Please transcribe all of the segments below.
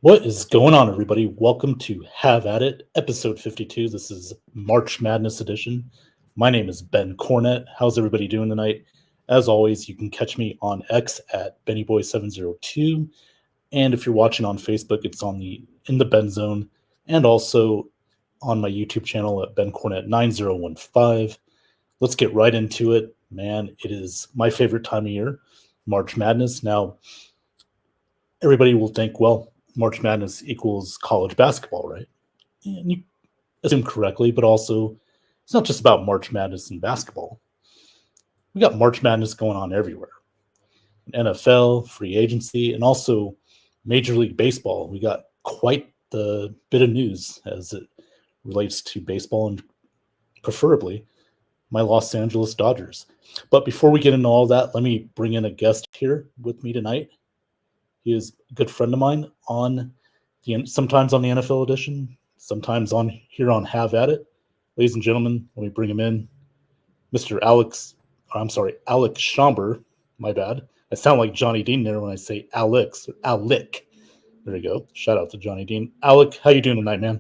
What is going on, everybody? Welcome to Have At It, episode 52. This is March Madness edition. My name is Ben Cornett. How's everybody doing tonight? As always, you can catch me on X at BennyBoy702. And if you're watching on Facebook, it's on the In the Ben Zone, and also on my YouTube channel at Ben Cornett 9015. Let's get right into it. Man, it is my favorite time of year, March Madness. Now, everybody will think, well, March Madness equals college basketball, right? And you assume correctly, but also it's not just about March Madness in basketball. We got March Madness going on everywhere. NFL, free agency, and also Major League Baseball. We got quite the bit of news as it relates to baseball and preferably my Los Angeles Dodgers. But before we get into all that, let me bring in a guest here with me tonight. He is a good friend of mine sometimes on the NFL edition, sometimes on here on Have At It. Ladies and gentlemen, let me bring him in. Mr. Alex Schomber. My bad. I sound like Johnny Dean there when I say Alex or Alec. There we go. Shout out to Johnny Dean. Alec, how you doing tonight, man?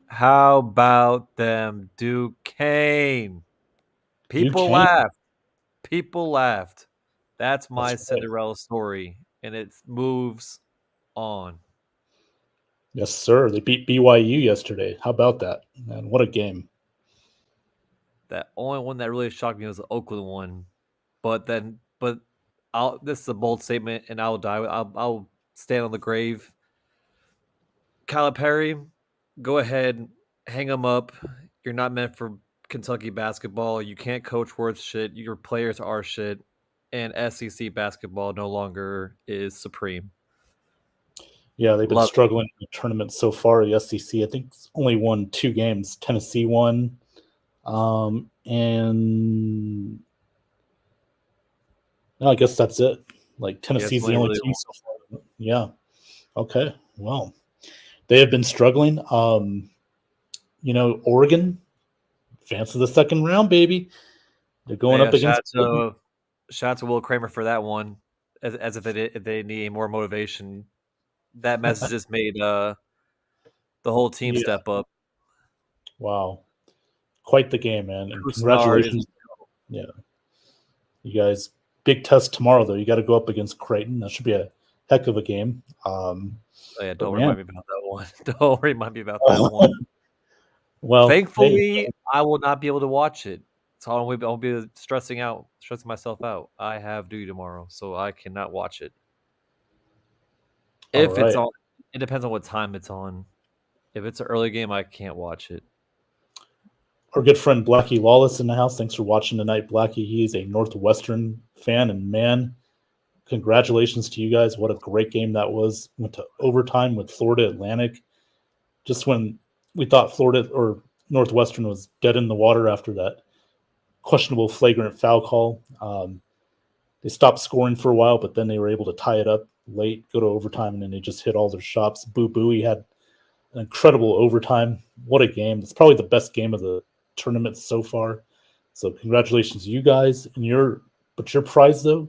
How about them Duquesne? People laughed. People laughed. That's my Cinderella story, and it moves on. Yes, sir. They beat BYU yesterday. How about that? Man, what a game. That only one that really shocked me was the Oakland one. But this is a bold statement, and I'll stand on the grave. Calipari, go ahead, hang him up. You're not meant for Kentucky basketball. You can't coach worth shit. Your players are shit. And SEC basketball no longer is supreme. Yeah, they've been struggling in the tournament so far. The SEC, I think, only won 2 games. Tennessee won. And no, I guess that's it. Like Tennessee's the only team so far. Yeah. Okay. Well, they have been struggling. Oregon advanced to the second round, baby. They're going up against. Shout out to Will Kramer for that one. As if they need more motivation. That message just made the whole team step up. Wow. Quite the game, man. And congratulations. Yeah. You guys, big test tomorrow, though. You got to go up against Creighton. That should be a heck of a game. Don't remind me about that one. Don't remind me about that one. Well, thankfully, I will not be able to watch it. So I'll be stressing myself out. I have duty tomorrow, so I cannot watch it. If it's on, it depends on what time it's on. If it's an early game, I can't watch it. Our good friend Blackie Lawless in the house. Thanks for watching tonight, Blackie. He's a Northwestern fan, and man, congratulations to you guys. What a great game that was. Went to overtime with Florida Atlantic. Just when we thought Florida or Northwestern was dead in the water after that questionable flagrant foul call. They stopped scoring for a while, but then they were able to tie it up late, go to overtime, and then they just hit all their shots. Boo Buie had an incredible overtime. What a game. It's probably the best game of the tournament so far. So congratulations to you guys. And your prize, though,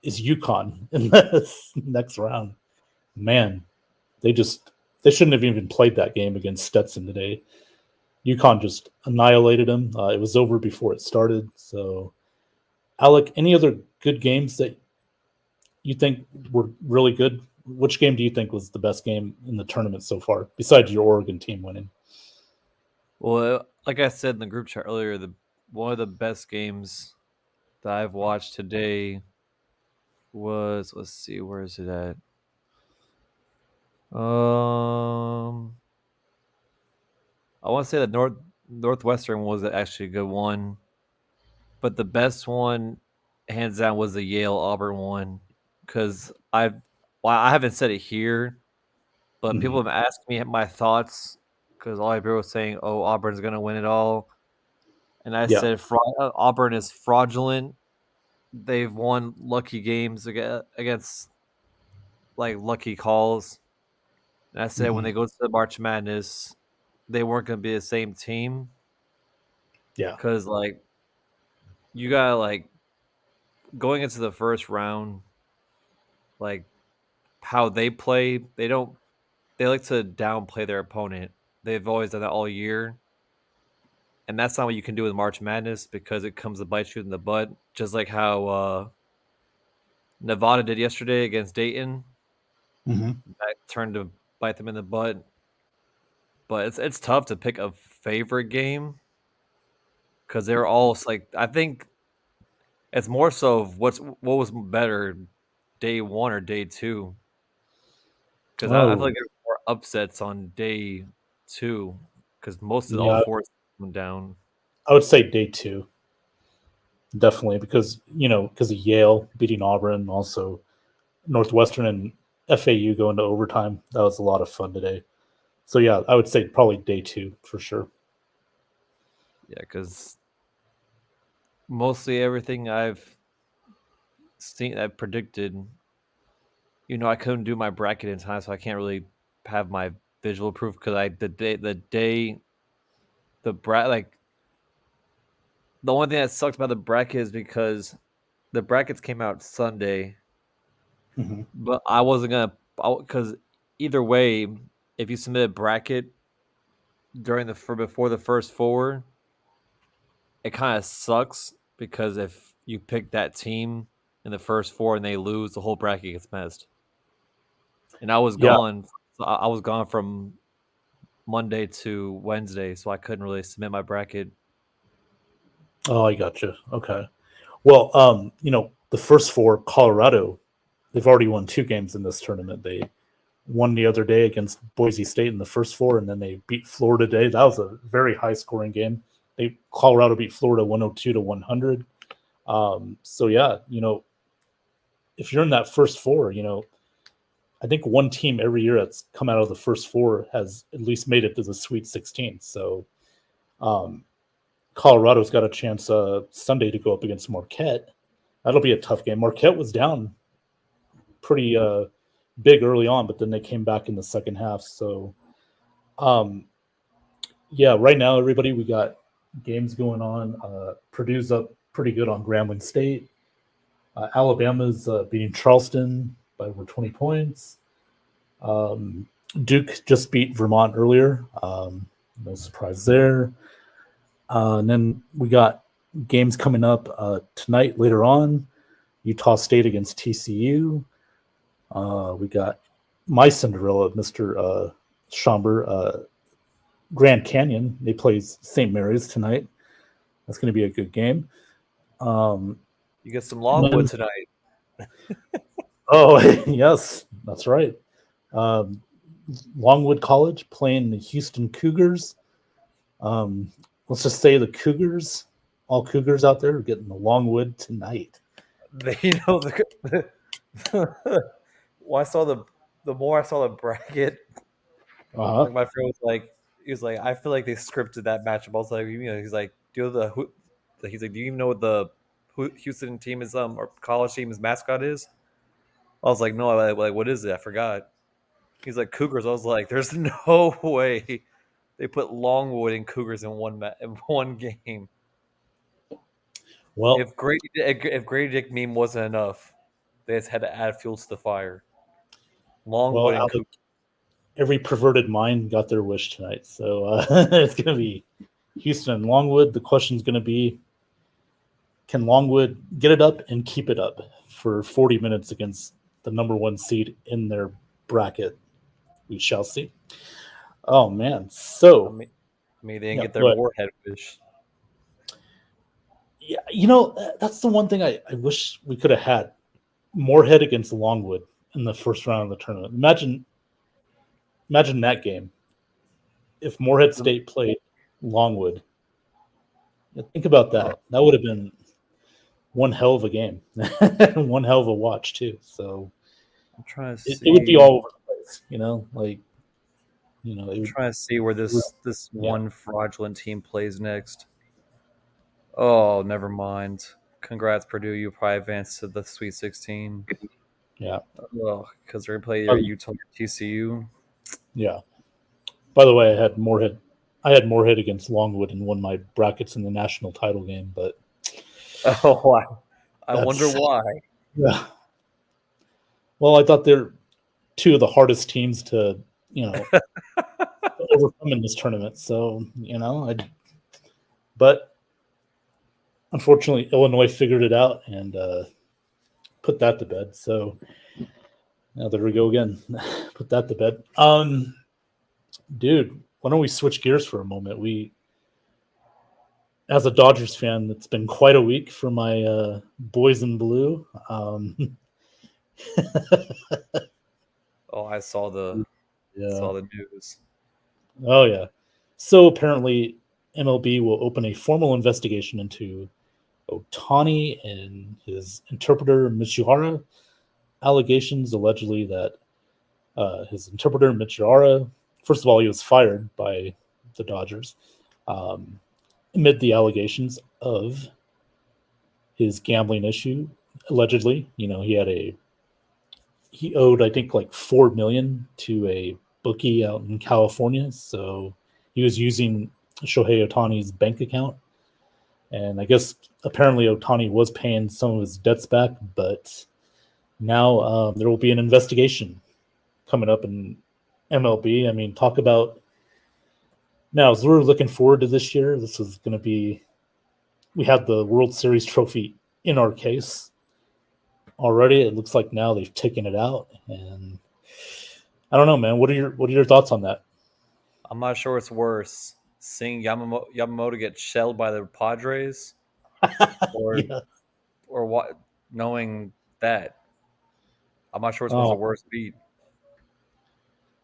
is UConn in this next round. Man, they shouldn't have even played that game against Stetson today. UConn just annihilated them. It was over before it started. So, Alec, any other good games that you think were really good? Which game do you think was the best game in the tournament so far, besides your Oregon team winning? Well, like I said in the group chat earlier, one of the best games that I've watched today was, let's see, where is it at? I want to say that Northwestern was actually a good one, but the best one, hands down, was the Yale Auburn one, because I haven't said it here, but people have asked me my thoughts, because all I heard was saying, "Oh, Auburn's gonna win it all," and I said Auburn is fraudulent. They've won lucky games against like lucky calls. And I said when they go to the March Madness, they weren't going to be the same team. Yeah. Because, like, you got to, like, going into the first round, like, how they play, they don't they like to downplay their opponent. They've always done that all year. And that's not what you can do with March Madness because it comes to bite you in the butt, just like how Nevada did yesterday against Dayton. That turned to bite them in the butt. But it's tough to pick a favorite game because they're all like I think it's more so of what was better, day one or day two. Because I feel Oh, like there's more upsets on day two because most of all yeah. four went down. I would say day 2, definitely, because because of Yale beating Auburn, also Northwestern and FAU going to overtime. That was a lot of fun today. So yeah, I would say probably day 2 for sure. Yeah, because mostly everything I've seen, I've predicted. I couldn't do my bracket in time, so I can't really have my visual proof because like the only thing that sucked about the bracket is because the brackets came out Sunday, Hmm. but I wasn't gonna because either way, if you submit a bracket before the first four, it kind of sucks because if you pick that team in the first four and they lose, the whole bracket gets messed. And I was Yeah. gone. So I was gone from Monday to Wednesday, so I couldn't really submit my bracket. Oh, I gotcha. Okay. Well, the first 4, Colorado, they've already won 2 games in this tournament. They won the other day against Boise State in the first 4, and then they beat Florida today. That was a very high scoring game. Colorado beat Florida 102 to 100. So yeah, if you're in that first 4, I think one team every year that's come out of the first 4 has at least made it to the Sweet 16. So um, Colorado's got a chance Sunday to go up against Marquette. That'll be a tough game. Marquette was down pretty big early on, but then they came back in the second half. So um, yeah, right now, everybody, we got games going on. Purdue's up pretty good on Grambling State. Alabama's beating Charleston by over 20 points. Um, Duke just beat Vermont earlier. No surprise there. And then we got games coming up tonight later on. Utah State against TCU. We got my Cinderella, Mr. Schomburg, Grand Canyon. They play St. Mary's tonight. That's going to be a good game. You get some Longwood tonight. Oh, yes, that's right. Longwood College playing the Houston Cougars. Let's just say the Cougars, all Cougars out there, are getting the Longwood tonight. The well, I saw the more I saw the bracket, Uh-huh. like my friend he was like, I feel like they scripted that matchup. I was like, he's like, do you know he's like, do you even know what the Houston team is or college team's mascot is? I was like, no, like what is it? I forgot. He's like Cougars. I was like, there's no way they put Longwood and Cougars in one game. Well, If Grady Dick meme wasn't enough, they just had to add fuel to the fire. Longwood and Alec, Cougars. every perverted mind got their wish tonight. So it's going to be Houston and Longwood. The question is going to be, can Longwood get it up and keep it up for 40 minutes against the number 1 seed in their bracket? We shall see. Oh, man. So, They didn't get their Moorhead wish. Yeah, that's the one thing I wish we could have had. Moorhead against Longwood in the first round of the tournament. Imagine that game. If Moorhead State played Longwood, think about that. That would have been one hell of a game, one hell of a watch too. So I'm trying to see. It would be all over the place, I'm trying to see where this one fraudulent team plays next. Oh, never mind. Congrats, Purdue. You probably advanced to the Sweet 16. Yeah. Well, because they're going to play Utah or TCU. Yeah. By the way, I had Moorhead against Longwood and won my brackets in the national title game, but oh wow. I wonder why. Yeah. Well, I thought they're two of the hardest teams to overcome in this tournament. So, but unfortunately, Illinois figured it out and put that to bed. So, there we go again. Put that to bed. Dude, why don't we switch gears for a moment? As a Dodgers fan, it's been quite a week for my boys in blue. Oh, I saw the Yeah. news. Oh yeah. So apparently, MLB will open a formal investigation into Otani and his interpreter Michihara allegations allegedly that his interpreter Michihara, first of all, he was fired by the Dodgers amid the allegations of his gambling issue. Allegedly, he owed I think like $4 million to a bookie out in California, so he was using Shohei Otani's bank account, and I guess apparently Otani was paying some of his debts back, but now there will be an investigation coming up in MLB. I mean, talk about now as we're looking forward to this year. This is going to be we have the World Series trophy in our case already. It looks like now they've taken it out, and I don't know, man. What are your thoughts on that? I'm not sure what's worse, seeing Yamamoto get shelled by the Padres, or Yeah. or what? Knowing that, I'm not sure which one's the Oh, worst beat.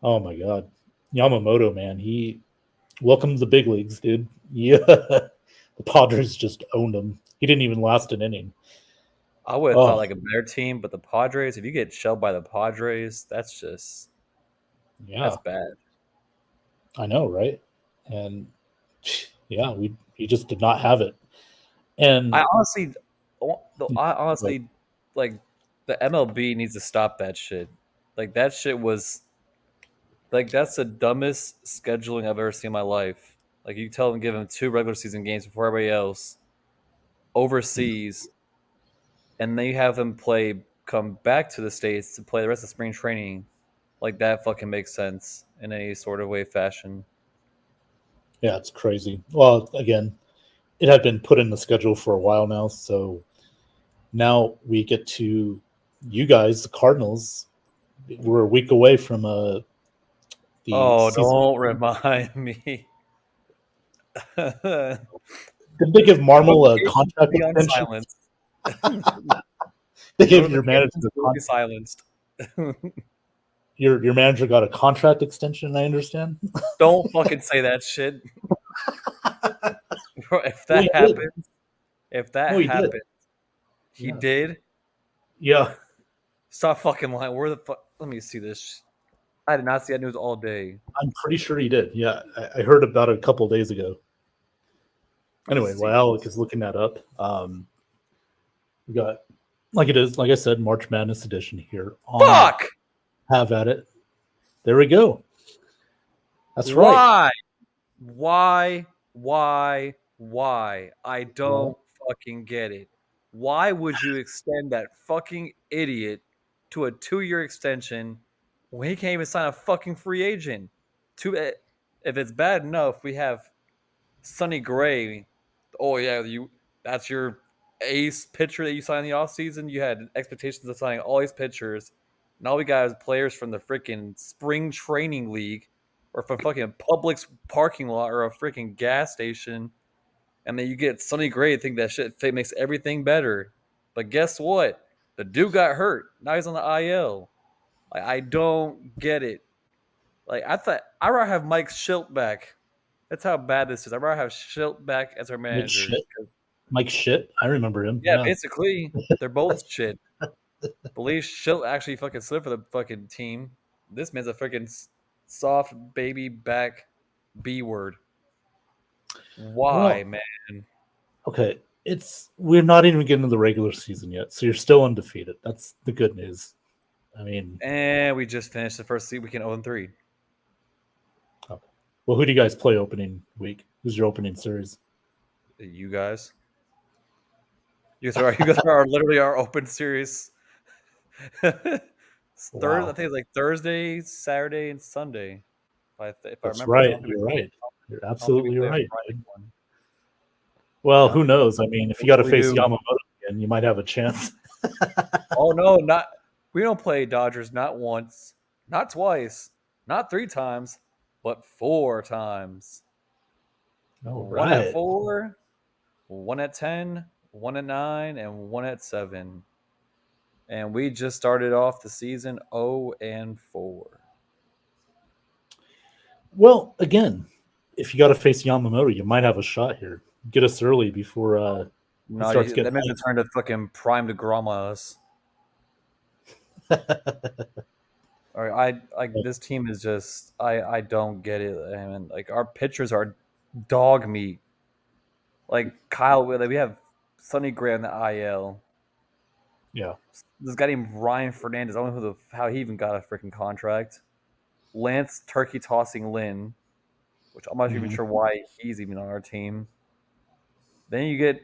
oh my God, Yamamoto, man. He welcome to the big leagues, dude. Yeah, the Padres just owned him. He didn't even last an inning. I would have thought Oh, like a better team, but the Padres, if you get shelled by the Padres, that's yeah, bad. I know, right? And yeah, we just did not have it. And I honestly, like, like the MLB needs to stop that shit. Like that shit was like that's the dumbest scheduling I've ever seen in my life. Like you tell them give them 2 regular season games before everybody else overseas, and then you have them come back to the states to play the rest of spring training. Like that fucking makes sense in any sort of way fashion. yeah, it's crazy. Well, again, it had been put in the schedule for a while now, so now we get to you guys, the Cardinals. We're a week away from the Oh, season. don't remind me. Did they give Marmol a Notifications will contract be on extension? silence. They gave your manager Notifications a will be silenced. your manager got a contract extension. I understand. Don't fucking say that shit. Bro, Well, he did. if that No, he did. happened, he Yeah. did. Yeah. Stop fucking lying. Where the fuck? Let me see this. I did not see that news all day. I'm pretty sure he did. Yeah, I heard about it a couple of days ago. Anyway, Let's see. while Alec is looking that up, we got like I said, March Madness edition here on Fuck! Have at It. There we go. That's right. Why? I don't fucking get it. Why would you extend that fucking idiot to a 2-year extension when he can't even sign a fucking free agent? If it's bad enough, we have Sonny Gray. Oh yeah, that's your ace pitcher that you signed in the offseason. You had expectations of signing all these pitchers. Now we got players from the freaking spring training league or from fucking Publix parking lot or a freaking gas station. And then you get Sonny Gray to think that shit makes everything better. But guess what? The dude got hurt. Now he's on the IL. Like, I don't get it. Like I thought I'd rather have Mike Schilt back. That's how bad this is. I'd rather have Schilt back as our manager. Mike Shit. I remember him. Yeah, basically, they're both shit. Believe Schilt actually fucking slid for the fucking team. This man's a freaking soft baby back B word. Why, man? Okay, we're not even getting to the regular season yet, so you're still undefeated. That's the good news. I mean, and we just finished the first week in 0-3. Okay. Well, who do you guys play opening week? Who's your opening series? You guys. You guys are literally our open series Thursday, Wow. I think it's like Thursday, Saturday, and Sunday. If I That's remember, so I right. don't think You're right. You're I don't think we absolutely play a right, Friday dude. one. Well, Yeah, who knows? I mean, if you got to hopefully we face do. Yamamoto again, you might have a chance. Oh no, not we don't play Dodgers not once, not twice, not 3 times, but 4 times. All One at right. 4, one at 10, one at 9, and one at 7. And we just started off the season 0-4. Well, again, if you got to face Yamamoto, you might have a shot here. Get us early before it No, starts getting that means it's turned to fucking prime to grandma us. hype. All right, this team is just I don't get it. I mean, like our pitchers are dog meat. Like Kyle, we have Sonny Gray on the IL. Yeah. This guy named Ryan Fernandez. I don't know how he even got a freaking contract. Lance Turkey Tossing Lynn, which I'm not even Mhm. sure why he's even on our team. Then you get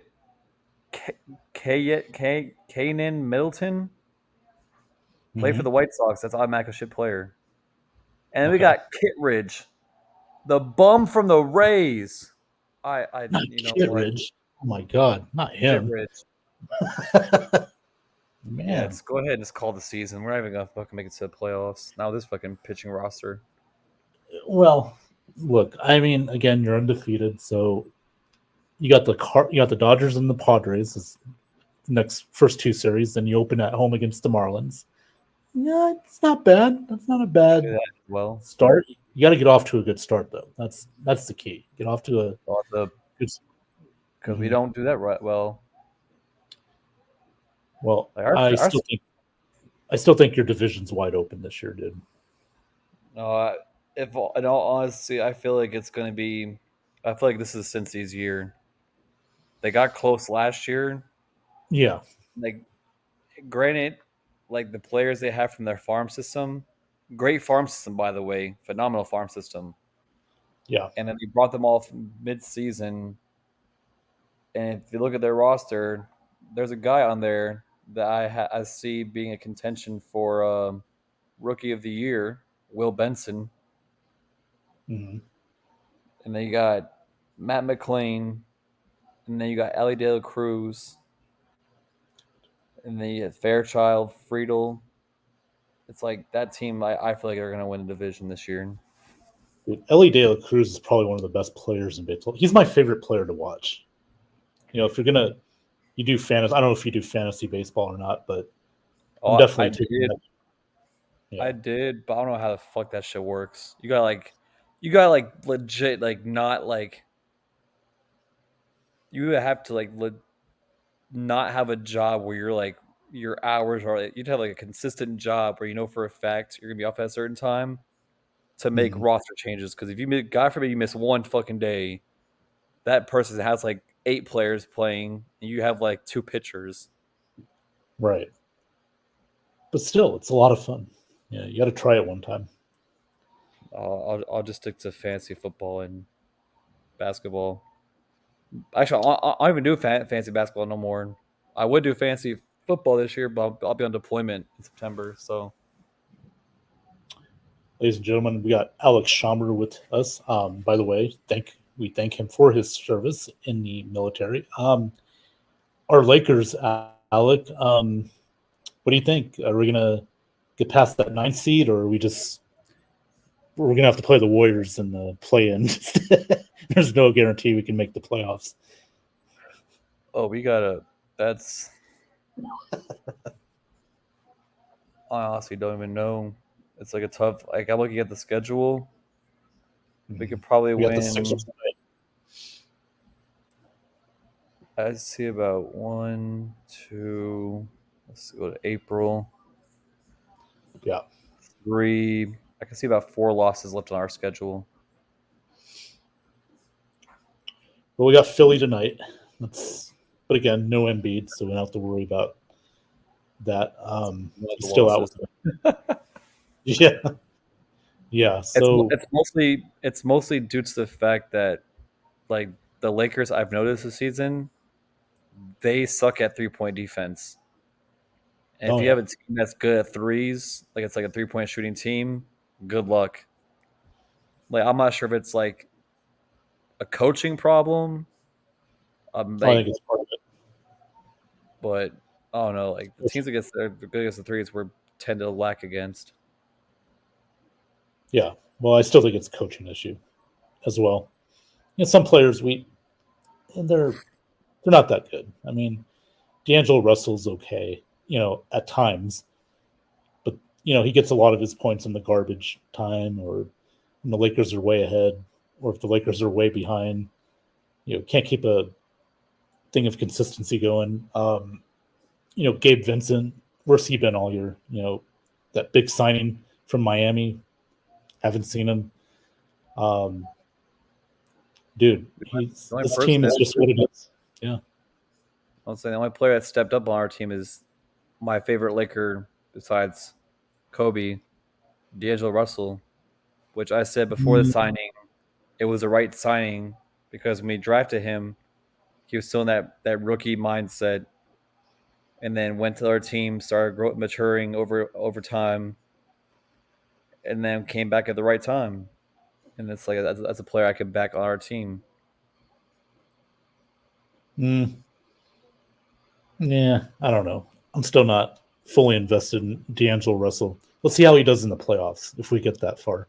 Kanan Middleton, play for Mhm. the White Sox. That's automatic a shit player. And then we Okay. got Kittredge, the bum from the Rays. Not You know Kit what? Ridge. Oh my God, not him. Kittredge. Yeah, Man. just go ahead and just call the season. We're not even gonna fucking make it to the playoffs. Now this fucking pitching roster. Well, look, I mean, again, you're undefeated, so you got the Dodgers and the Padres as next first two series. Then you open at home against the Marlins. Yeah, it's not bad. That's not a Do bad that as well. start. You got to get off to a good start, though. That's the key. Get off to a good. Because we Mhm. don't do that right well. Well, Like I still think your division's wide open this year, dude. uh, if in all honesty, I feel like it's gonna be. I feel like this is Cincy's year. They got close last year. Yeah. Like, granted, like the players they have from their farm system, great farm system by the way, phenomenal farm system. Yeah. And then they brought them all from mid-season. And if you look at their roster, there's a guy on there that I see being a contention for rookie of the year, Will Benson. Hmm. And then you got Matt McLean, and then you got Ellie De La Cruz, and then you got Fairchild, Friedel. It's like that team. I feel like they're going to win the division this year. Dude, Ellie De La Cruz is probably one of the best players in baseball. He's my favorite player to watch. You know, if you're gonna you do fantasy, I don't know if you do fantasy baseball or not, but I'm Oh, I definitely taking did, that. Yeah. I did, but I don't know how the fuck that shit works. You got like legit, like not like you have to like not have a job where you're like your hours are. You'd have like a consistent job where you know for a fact you're gonna be off at a certain time to make Mhm. roster changes. Because if you God forbid you miss one fucking day, that person has like 8 players playing, and you have like 2 pitchers. Right. But still, it's a lot of fun. Yeah, you got to try it one time. I'll just stick to fantasy football and basketball. Actually, I don't even do fantasy basketball no more. I would do fantasy football this year, but I'll be on deployment in September. So Ladies and gentlemen, we got Alex Schommer with us. By the way, we thank him for his service in the military. Our Lakers, Alec. What do you think? Are we gonna get past that 9th seed, or are we're gonna have to play the Warriors in the play-in? There's no guarantee we can make the playoffs. oh, we gotta. That's I honestly don't even know. It's like a tough. Like I'm looking at the schedule. We could probably We got the Sixers win. tonight. I see about 1, 2. Let's go to April. Yeah. 3. I can see about 4 losses left on our schedule. Well, we got Philly tonight. But again, no Embiid, so we don't have to worry about that. He's still out Losses. with it. Yeah. Yeah. So It's mostly due to the fact that like the Lakers I've noticed this season, they suck at 3-point defense. And Oh if you yeah. have a team that's good at threes, like it's like a 3-point shooting team, good luck. Like I'm not sure if it's like a coaching problem, I think like, it's part of it. but I don't know. Like the teams against they're good against the threes, we tend to lack against. Yeah. Well, I still think it's a coaching issue as well. Some players and they're not that good. I mean, D'Angelo Russell's okay, at times, but he gets a lot of his points in the garbage time, or when the Lakers are way ahead, or if the Lakers are way behind. Can't keep a thing of consistency going. Gabe Vincent, where's he been all year? That big signing from Miami, haven't seen him. Um, dude, The only this person team is that just what it is. Yeah. I'll say the only player that stepped up on our team is my favorite Laker besides Kobe, D'Angelo Russell, which I said before the Mm, signing, it was the right signing because when we drafted him, he was still in that rookie mindset, and then went to our team, started maturing over time, and then came back at the right time. And it's like that's a player I could back on our team. mm, yeah, I don't know. I'm still not fully invested in D'Angelo Russell. Let's see how he does in the playoffs if we get that far.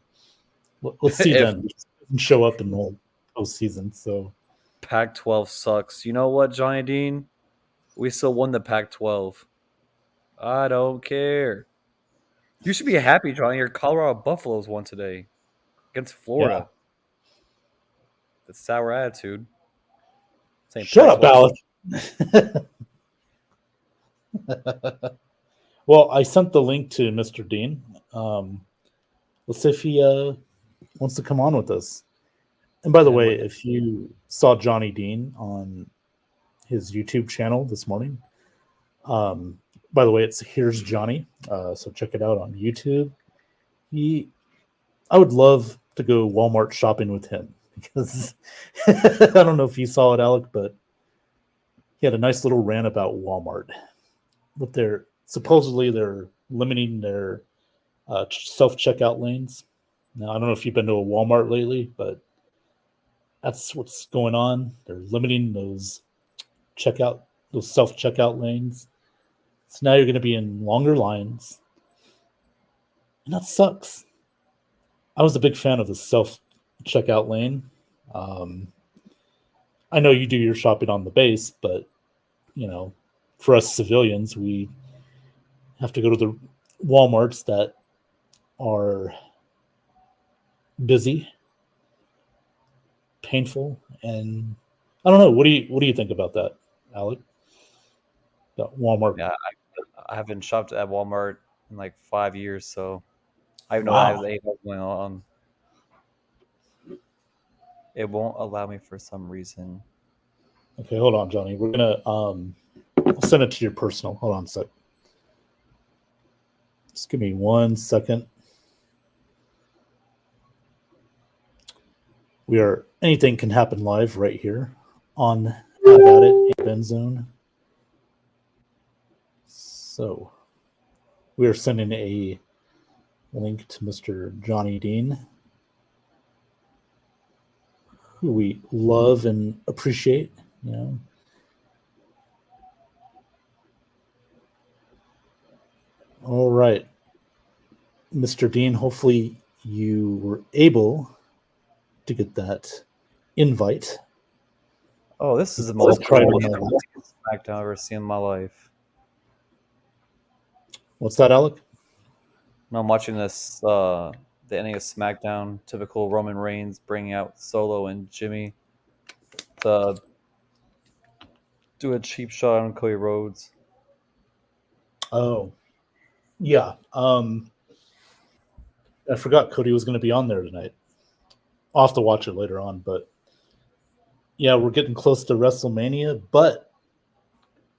Let's see If then. He doesn't show up in the whole postseason. So Pac-12 sucks, you know what, Johnny Dean? We still won the Pac-12. I don't care. You should be happy, Johnny. Your Colorado Buffaloes won today against yeah, Florida. The sour attitude. Saying shut up, Pac-12 Alec. sucks. Well, I sent the link to Mr. Dean. Let's see if he wants to come on with us. And by the And way, with if you saw Johnny Dean on his YouTube channel this morning, by the way, it's Here's Johnny. So check it out on YouTube. I would love to go Walmart shopping with him because I don't know if you saw it, Alec, but he had a nice little rant about Walmart. But they're limiting their self checkout lanes. Now I don't know if you've been to a Walmart lately, but that's what's going on. They're limiting those self checkout lanes. So now you're going to be in longer lines, and that sucks. I was a big fan of the self checkout lane. Um, I know you do your shopping on the base, but you know, for us civilians, we have to go to the WalMarts that are busy, painful, and I don't know. What do you think about that, Alec? That Walmart? yeah, I haven't shopped at Walmart in like 5 years, so I have no Wow. idea what's going on. It won't allow me for some reason. Okay, hold on, Johnny. We're gonna I'll send it to your personal. Hold on a sec. Just give me 1 second. Anything can happen live right here on Have At It in Ben Zone. So we are sending a link to Mr. Johnny Dean, who we love and appreciate. All right, Mr. Dean. Hopefully you were able to get that invite. Oh, this is the I'll most try boring to. SmackDown I've ever seen in my life. What's that, Alec? No, I'm watching this, the ending of SmackDown. Typical Roman Reigns bringing out Solo and Jimmy to do a cheap shot on Cody Rhodes. Oh, yeah. I forgot Cody was going to be on there tonight. I'll have to watch it later on, but yeah, we're getting close to WrestleMania. But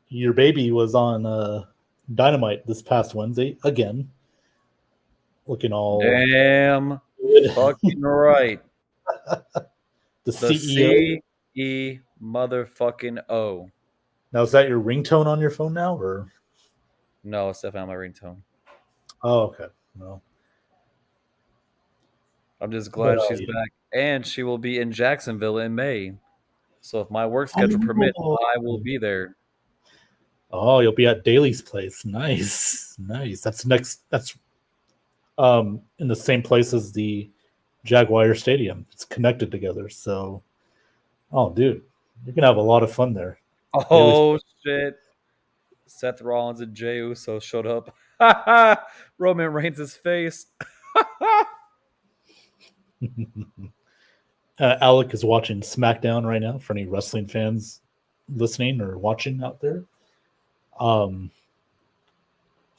your baby was on Dynamite this past Wednesday again, looking all Damn good. fucking right. The The CEO. CE motherfucking O. Now, is that your ringtone on your phone now, or? No, it's definitely not my ringtone. Oh, okay. Well, I'm just but glad she's yeah. back, and she will be in Jacksonville in May. So if my work schedule permits, I will be there. Oh, you'll be at Daly's place. Nice, nice. That's next. That's in the same place as the Jaguar Stadium. It's connected together. So, oh, dude, you're gonna have a lot of fun there. Daly's. Oh shit! Seth Rollins and Jey Uso showed up. Roman Reigns' face. Alec is watching SmackDown right now. For any wrestling fans listening or watching out there, I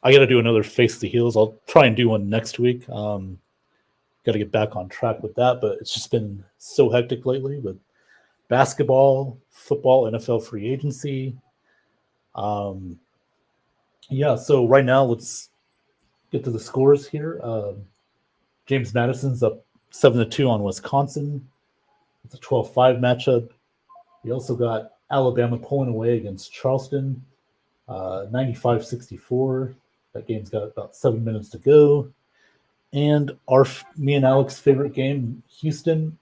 got to do another Face the Heels. I'll try and do one next week. Got to get back on track with that, but it's just been so hectic lately with basketball, football, NFL free agency. Um, yeah, so right now let's get to the scores here. James Madison's up 7-2 on Wisconsin. It's a 12-5 matchup. We also got Alabama pulling away against Charleston, 95-64. That game's got about 7 minutes to go. And me and Alex's favorite game, Houston,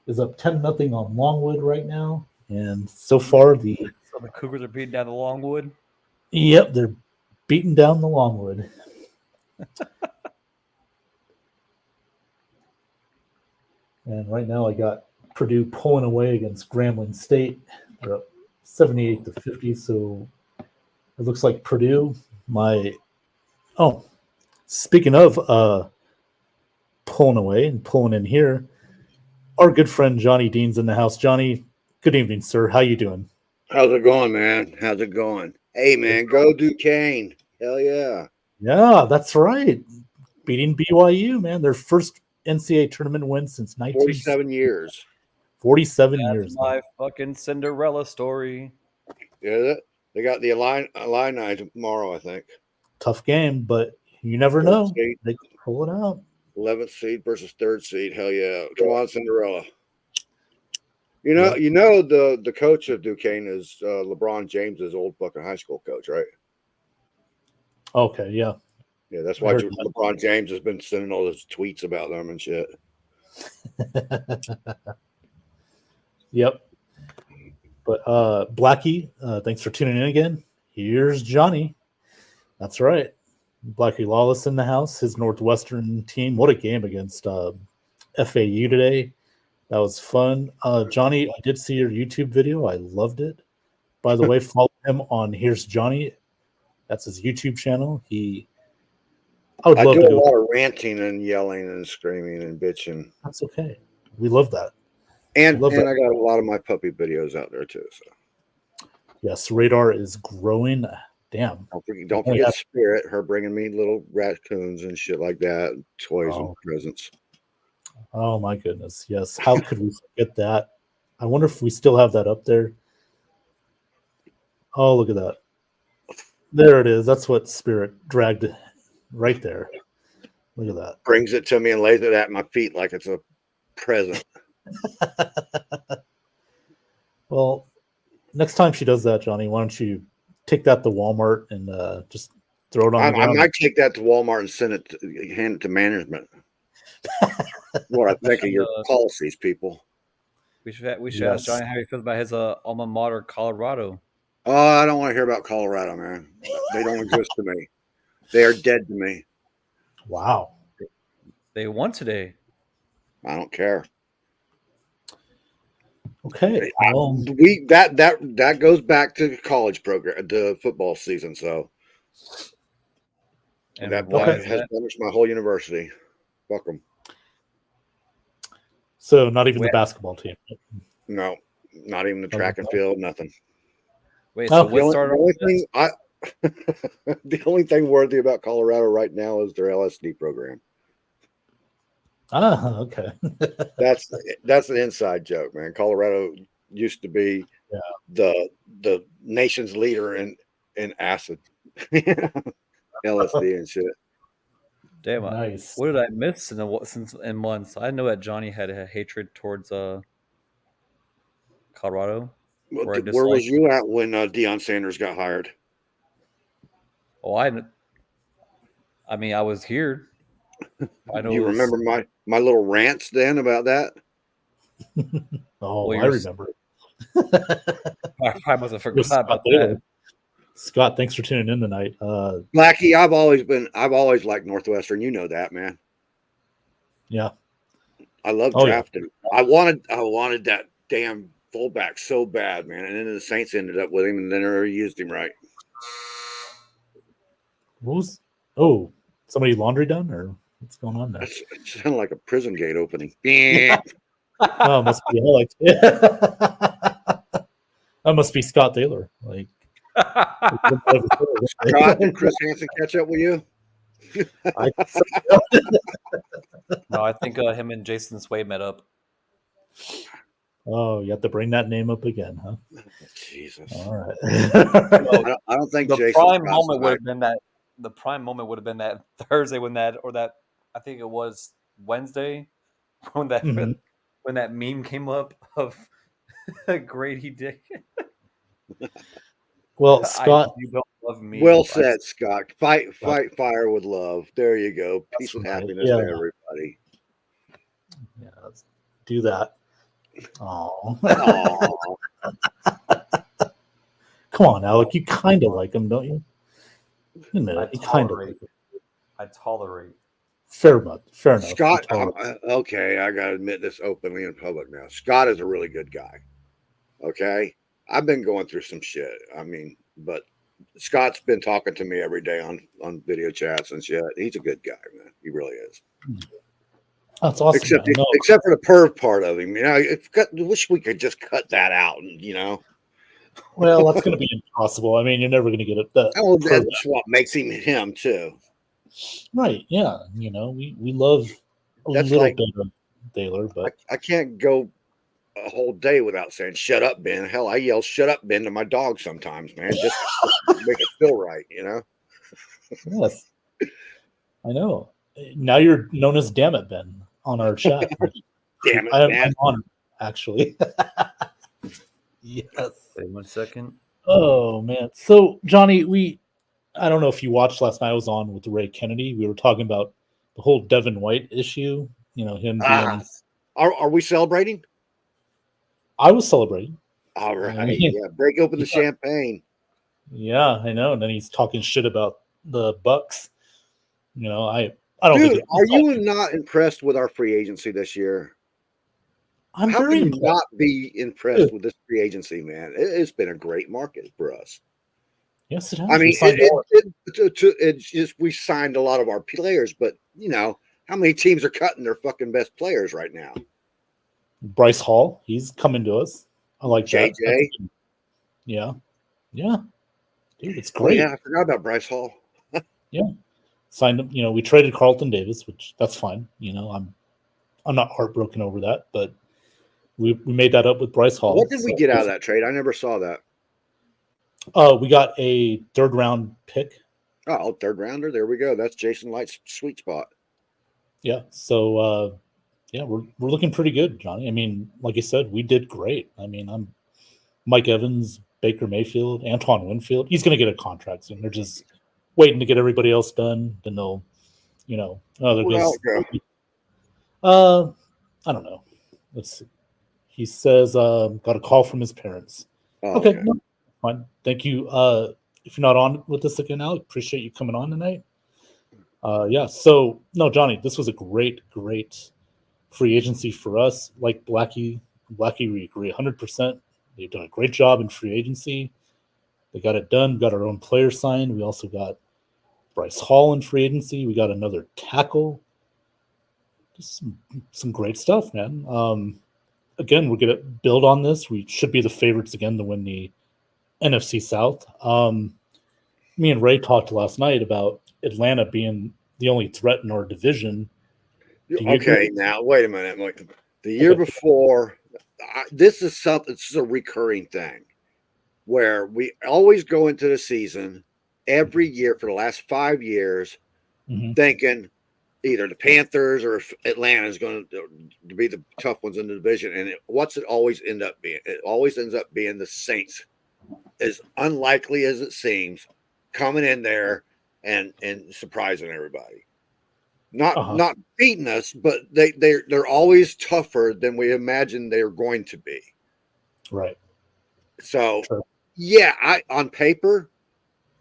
is up 10-0 on Longwood right now. And so far, So the Cougars are beating down the Longwood. they're beating down the Longwood. And right now, I got Purdue pulling away against Grambling State. They're up 78-50. So it looks like Purdue, speaking of pulling away and pulling in here, our good friend Johnny Dean's in the house. Johnny, good evening, sir. How you doing? How's it going, man? How's it going? Hey, man, go Duquesne. Hell yeah. Yeah, that's right. Beating BYU, man. Their first NCAA tournament win since 47 years. 47 That's years. my fucking Cinderella story. Yeah, they got the Illini tomorrow, I think. Tough game, but you never Third know. seed. They can pull it out. 11th seed versus 3rd seed. Hell yeah. Come on, Cinderella. You know the coach of Duquesne is LeBron James's old fucking high school coach, right? Okay, yeah. Yeah, that's why heard that. LeBron James has been sending all those tweets about them and shit. Yep. But Blackie, thanks for tuning in again. Here's Johnny. That's right. Blackie Lawless in the house, his Northwestern team. What a game against FAU today. That was fun. Johnny, I did see your YouTube video. I loved it. By the way, follow him on Here's Johnny. That's his YouTube channel. I I love do to a do. lot of ranting and yelling and screaming and bitching. That's okay. We love that. And I love that. I got a lot of my puppy videos out there too. So Yes, Radar is growing. Damn. don't forget Spirit, her bringing me little raccoons and shit like that, toys and presents. Oh my goodness. Yes. How could we forget that? I wonder if we still have that up there. Oh, look at that. There it is. That's what Spirit dragged right there. Look at that. Brings it to me and lays it at my feet like it's a present. Well, next time she does that, Johnny, why don't you take that to Walmart and just throw it on the ground? I might take that to Walmart and hand it to management. What I think of your policies, people. We should ask Johnny how he feels about his alma mater, Colorado. Oh, I don't want to hear about Colorado, man. They don't exist to me. They are dead to me. Wow. They won today. I don't care. Okay. Well, that goes back to the college program, the football season. So and that has damaged my whole university. Fuck them. So not even the basketball team. No, not even the track and field. Nothing. Wait, so what started the only thing worthy about Colorado right now is their LSD program. Ah, okay. That's an inside joke, man. Colorado used to be the nation's leader in acid, LSD and shit. Damn, nice. What did I miss in months? I know that Johnny had a hatred towards Colorado. Where was you at when Deion Sanders got hired? Oh, I mean, I was here. I know You it was. remember my little rants then about that? Oh, Well, I remember. I must have It forgot was Scott about Taylor. that. Scott, thanks for tuning in tonight. Blackie, I've always liked Northwestern. You know that, man. Yeah. I love Oh, yeah. drafting. I wanted that damn fullback so bad, man. And then the Saints ended up with him, and they never used him right. What was? Oh, somebody laundry done, or what's going on there? It sounded like a prison gate opening. Oh, must be Alex. That must be Scott Taylor. Like, Scott, did Chris Hansen catch up with you? No, I think him and Jason Sway met up. Oh, you have to bring that name up again, huh? Jesus. All right. I don't think The Jason prime Scott's moment the would hype. have been that. The prime moment would have been that Thursday when that, or that I think it was Wednesday when that Mhm. when that meme came up of Grady Dick. Well, Scott, You don't love me. Well said, Scott. Fight fire with love. There you go. Peace and right. happiness Yeah. to everybody. yeah, let's do that. Oh, Aw. come on, Alec. You kind of like him, don't you? You know, you kind of like him. I tolerate. Fair enough. Fair enough. Scott, You tolerate. okay, I got to admit this openly in public now. Scott is a really good guy. Okay. I've been going through some shit. I mean, but Scott's been talking to me every day on video chats and shit. He's a good guy, man. He really is. That's awesome. Except man. No, except for the perv part of him. You know, wish we could just cut that out. You know, well, that's going to be impossible. I mean, you're never going to get it. oh, that's what makes him him too. Right. Yeah. You know, we love a That's little like- bit of Taylor, but I can't go a whole day without saying "shut up, Ben." Hell, I yell "shut up, Ben" to my dog sometimes, man, just to make it feel right. You know. yes, I know. Now you're known as "Damn It, Ben" on our chat. Damn it, I'm man. honored, actually. Yes. Wait 1 second. Oh man. So Johnny, I don't know if you watched last night. I was on with Ray Kennedy. We were talking about the whole Devin White issue. You know, him being. Are we celebrating? I was celebrating. All right. I mean, Yeah. Break open the champagne. Yeah, I know. And then he's talking shit about the Bucks. You know, I don't Dude, think. are you not impressed with our free agency this year? I'm How very can you impressed. not be impressed with this free agency, man? It's been a great market for us. Yes, it has. I mean, We signed all- it's just we signed a lot of our players, but you know how many teams are cutting their fucking best players right now? Bryce Hall, he's coming to us. I like that. JJ. Yeah, yeah, dude, it's Oh great. yeah, I forgot about Bryce Hall. Signed him. You know, we traded Carlton Davis, which that's fine. You know, I'm not heartbroken over that, but we made that up with Bryce Hall. What did we So- get out of that trade? I never saw that. We got a third round pick. Oh, third rounder. There we go. That's Jason Light's sweet spot. Yeah. So yeah, we're looking pretty good, Johnny. I mean, like you said, we did great. I mean, I'm Mike Evans, Baker Mayfield, Antoine Winfield. He's going to get a contract soon. They're just waiting to get everybody else done. Then they'll, you know, there Well, goes. I don't know. Let's see. He says, got a call from his parents. Oh, Okay, no, fine. Thank you. If you're not on with us again, Alec, appreciate you coming on tonight. Yeah. So no, Johnny, this was a great free agency for us. Like Blackie, we agree 100%. They've done a great job in free agency. They got it done. We got our own player signed. We also got Bryce Hall in free agency. We got another tackle. Just some great stuff, man. Again, we're gonna build on this. We should be the favorites again to win the NFC South. Me and Ray talked last night about Atlanta being the only threat in our division. Do you Okay, agree? now wait a minute. Like the year before, this is something. This is a recurring thing where we always go into the season every year for the last 5 years Mhm. thinking either the Panthers or Atlanta is going to be the tough ones in the division. And what's it always end up being? It always ends up being the Saints, as unlikely as it seems, coming in there and surprising everybody. Not Uh-huh. not beating us, but they're always tougher than we imagine they're going to be. Right. So Sure. yeah, I on paper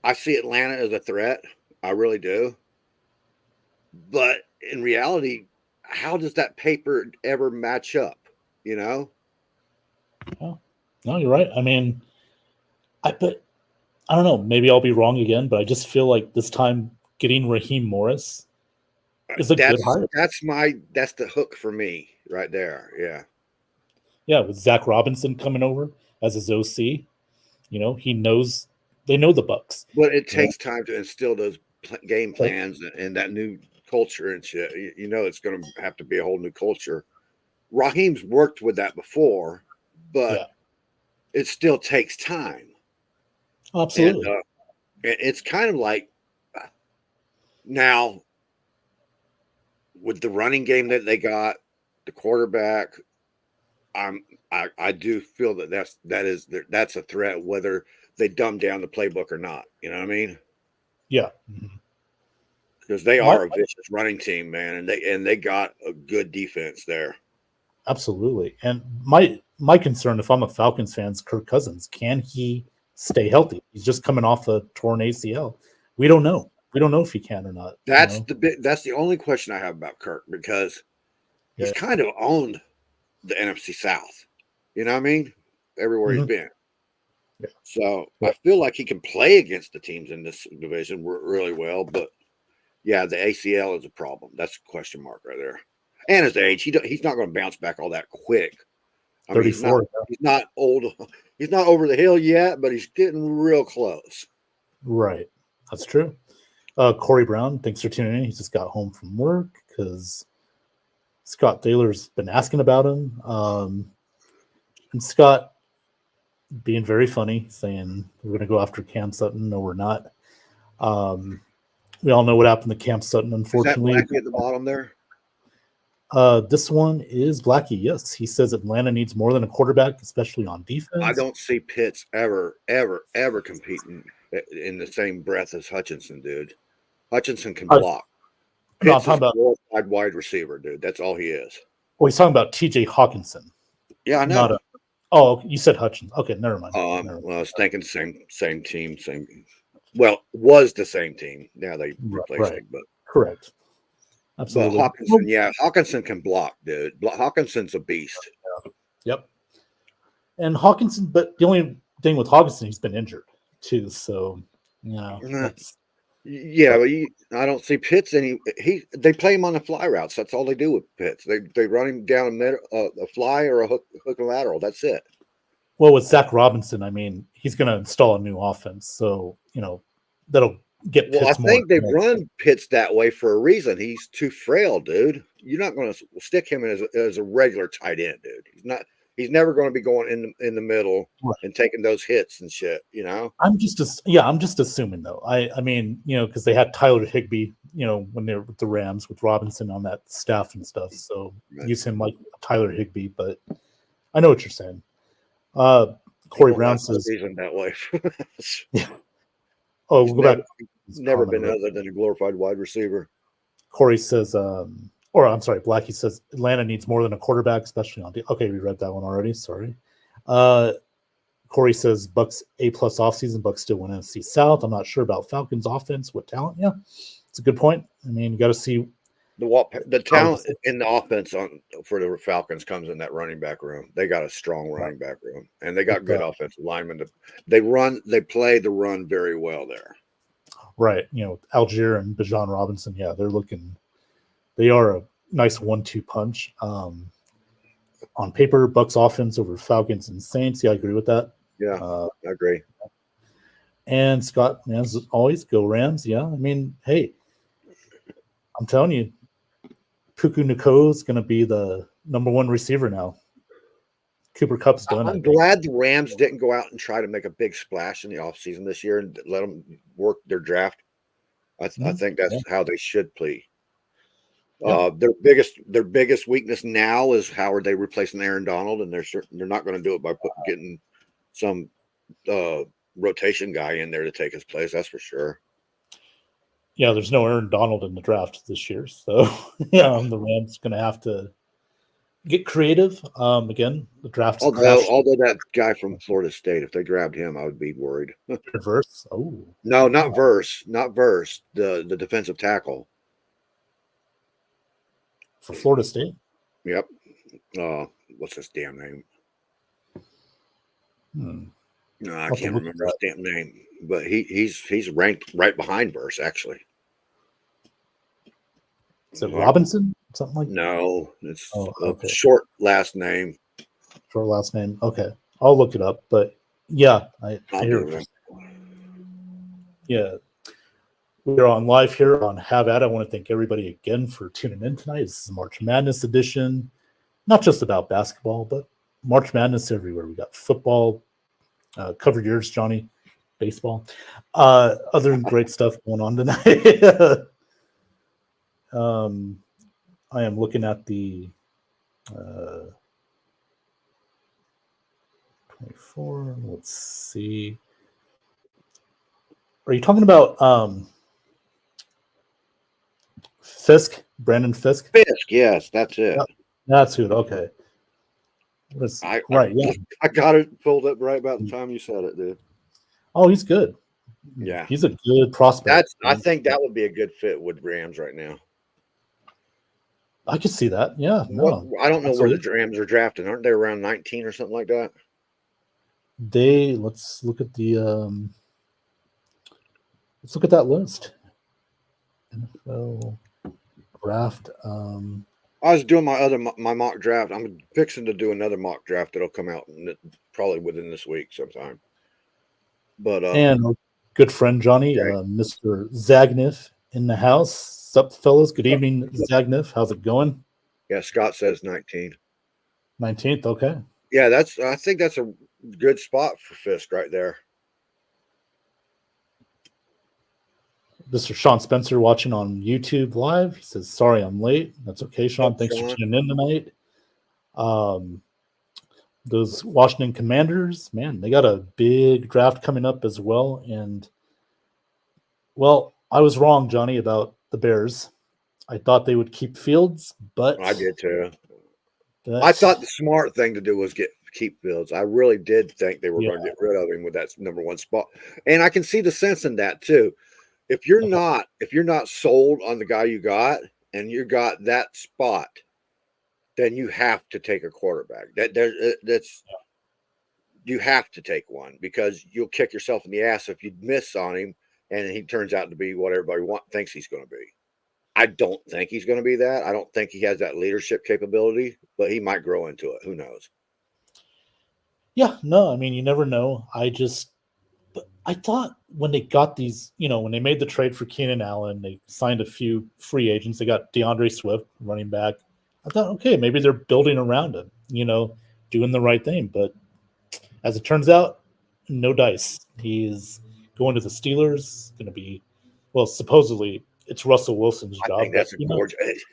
I see Atlanta as a threat. I really do. But in reality, how does that paper ever match up? You know? No, you're right. I mean, but I don't know. Maybe I'll be wrong again, but I just feel like this time getting Raheem Morris is a good hire. That's the hook for me right there. Yeah. Yeah, with Zach Robinson coming over as his OC, he knows they know the Bucks. But it You know? takes time to instill those game plans and that new culture and shit. You know, it's going to have to be a whole new culture. Raheem's worked with that before, but Yeah, it still takes time. And absolutely. it's kind of like now with the running game that they got, the quarterback. I do feel that that's a threat, whether they dumb down the playbook or not. You know what I mean? Yeah. Mhm. Because they My, are a vicious running team, man, and they got a good defense there. absolutely. And my concern, if I'm a Falcons fan, is Kirk Cousins. Can he stay healthy? He's just coming off a torn ACL. We don't know. We don't know if he can or not. That's the only question I have about Kirk because he's Yeah. kind of owned the NFC South. You know what I mean? Everywhere he's Mhm. been. Yeah. So Yeah. I feel like he can play against the teams in this division really well, but yeah, the ACL is a problem. That's a question mark right there. And his age, he's not going to bounce back all that quick. I mean, 34. he's not old. He's not over the hill yet, but he's getting real close. Right. That's true. Corey Brown, thanks for tuning in. He just got home from work because Scott Taylor's been asking about him. And Scott being very funny, saying we're going to go after Cam Sutton. No, we're not. We all know what happened to Cam Sutton, Is that unfortunately. Blackie at the bottom there? This one is Blackie. Yes, he says Atlanta needs more than a quarterback, especially on defense. I don't see Pitts ever competing in the same breath as Hutchinson, dude. Hutchinson can block. No, I'm Pitts is talking a about. glorified wide receiver, dude. That's all he is. Well, he's talking about T.J. Hawkinson. Yeah, I Not know. a. Oh, you said Hutchinson. Okay, never mind. Well, I was thinking same team, same. Well, was the same team. Now they replaced Right. him, but Correct. but Absolutely. Hawkinson, yeah, Hawkinson can block, dude. Hawkinson's a beast. Yep. And Hawkinson, but the only thing with Hawkinson, he's been injured too. So, that's. Yeah, but I don't see Pitts they play him on the fly routes. That's all they do with Pitts. They run him down a fly or a hook and lateral. That's it. Well, with Zach Robinson, I mean, he's going to install a new offense. So, that'll get Well, I Pitts more. think they run Pitts that way for a reason. He's too frail, dude. You're not going to stick him as a regular tight end, dude. He's not. He's never going to be going in the middle and taking those hits and shit. You know. I'm just assuming though. I mean, because they had Tyler Higbee, when they were with the Rams with Robinson on that staff and stuff. So use him like Tyler Higbee, but I know what you're saying. Corey Brown says that way. yeah. Oh, we'll go back. Never been other than a glorified wide receiver. Corey says, or I'm sorry, Blackie says Atlanta needs more than a quarterback, especially on. Okay, we read that one already. Sorry. Corey says Bucks A+ offseason. Bucks still win NFC South. I'm not sure about Falcons offense with talent. Yeah, it's a good point. I mean, you got to see the talent in the offense for the Falcons comes in that running back room. They got a strong running back room, and they got good offensive linemen. They play the run very well there. Right, Algier and Bijan Robinson. Yeah, they are a nice 1-2 punch. On paper, Bucks offense over Falcons and Saints. Yeah, I agree with that. Yeah, I agree. And Scott, as always, go Rams. Yeah, I mean, hey, I'm telling you, Puka Nacua is going to be the number one receiver now. Cooper Kupp's done. I'm glad the Rams didn't go out and try to make a big splash in the offseason this year and let them work their draft. I think that's how they should play. Their biggest weakness now is how are they replacing Aaron Donald, and they're not going to do it by getting some rotation guy in there to take his place. That's for sure. Yeah, there's no Aaron Donald in the draft this year, so the Rams going to have to get creative. Again, the draft's crashed Although that guy from Florida State, if they grabbed him, I would be worried. reverse. Oh, No, not Verse. The defensive tackle. for Florida State. Yep. What's his damn name? No, I I'll have to can't look remember at his damn name. But he's ranked right behind Verse, actually. Is it Robinson? Something like that? No, it's okay. a short last name. Short last name. Okay, I'll look it up. But yeah, I hear it. Yeah, we're on live here on Have At It. I want to thank everybody again for tuning in tonight. This is March Madness edition. Not just about basketball, but March Madness everywhere. We got football. Cover yours, Johnny. Baseball. Other than great stuff going on tonight. I am looking at the 24. Let's see. Are you talking about Fisk? Brandon Fisk? Fisk, yes, that's it. Yep. That's who. Okay. Yeah. I got it pulled up right about the time you said it, dude. Oh, he's good. Yeah. He's a good prospect. I think that would be a good fit with Rams right now. I could see that. Yeah. No, I don't know where the Rams are drafting. Aren't they around 19 or something like that? Let's look at the let's look at that list. NFL draft. I was doing my mock draft. I'm fixing to do another mock draft that'll come out probably within this week sometime. But and our good friend Johnny, Mr. Zagnif in the house. Sup, fellas? Good evening, Zagnif. How's it going? Yeah, Scott says 19. 19th, okay. Yeah, I think that's a good spot for Fisk right there. Mr. Sean Spencer watching on YouTube live. He says, sorry I'm late. That's okay, Sean. Thanks for tuning in tonight. Those Washington Commanders, man, they got a big draft coming up as well. And, well, I was wrong, Johnny, about the Bears. I thought they would keep Fields, but I did too. I thought the smart thing to do was keep Fields. I really did think they were going to get rid of him with that number one spot. And I can see the sense in that too. If you're not sold on the guy you got and you got that spot, then you have to take a quarterback. You have to take one because you'll kick yourself in the ass if you miss on him and he turns out to be what everybody thinks he's going to be. I don't think he's going to be that. I don't think he has that leadership capability, but he might grow into it. Who knows? Yeah, no, I mean, you never know. I thought when they got these, when they made the trade for Keenan Allen, they signed a few free agents. They got DeAndre Swift, running back. I thought, okay, maybe they're building around him, doing the right thing. But as it turns out, no dice. He's going to the Steelers, going to be, well, supposedly it's Russell Wilson's job. I think that's gorgeous.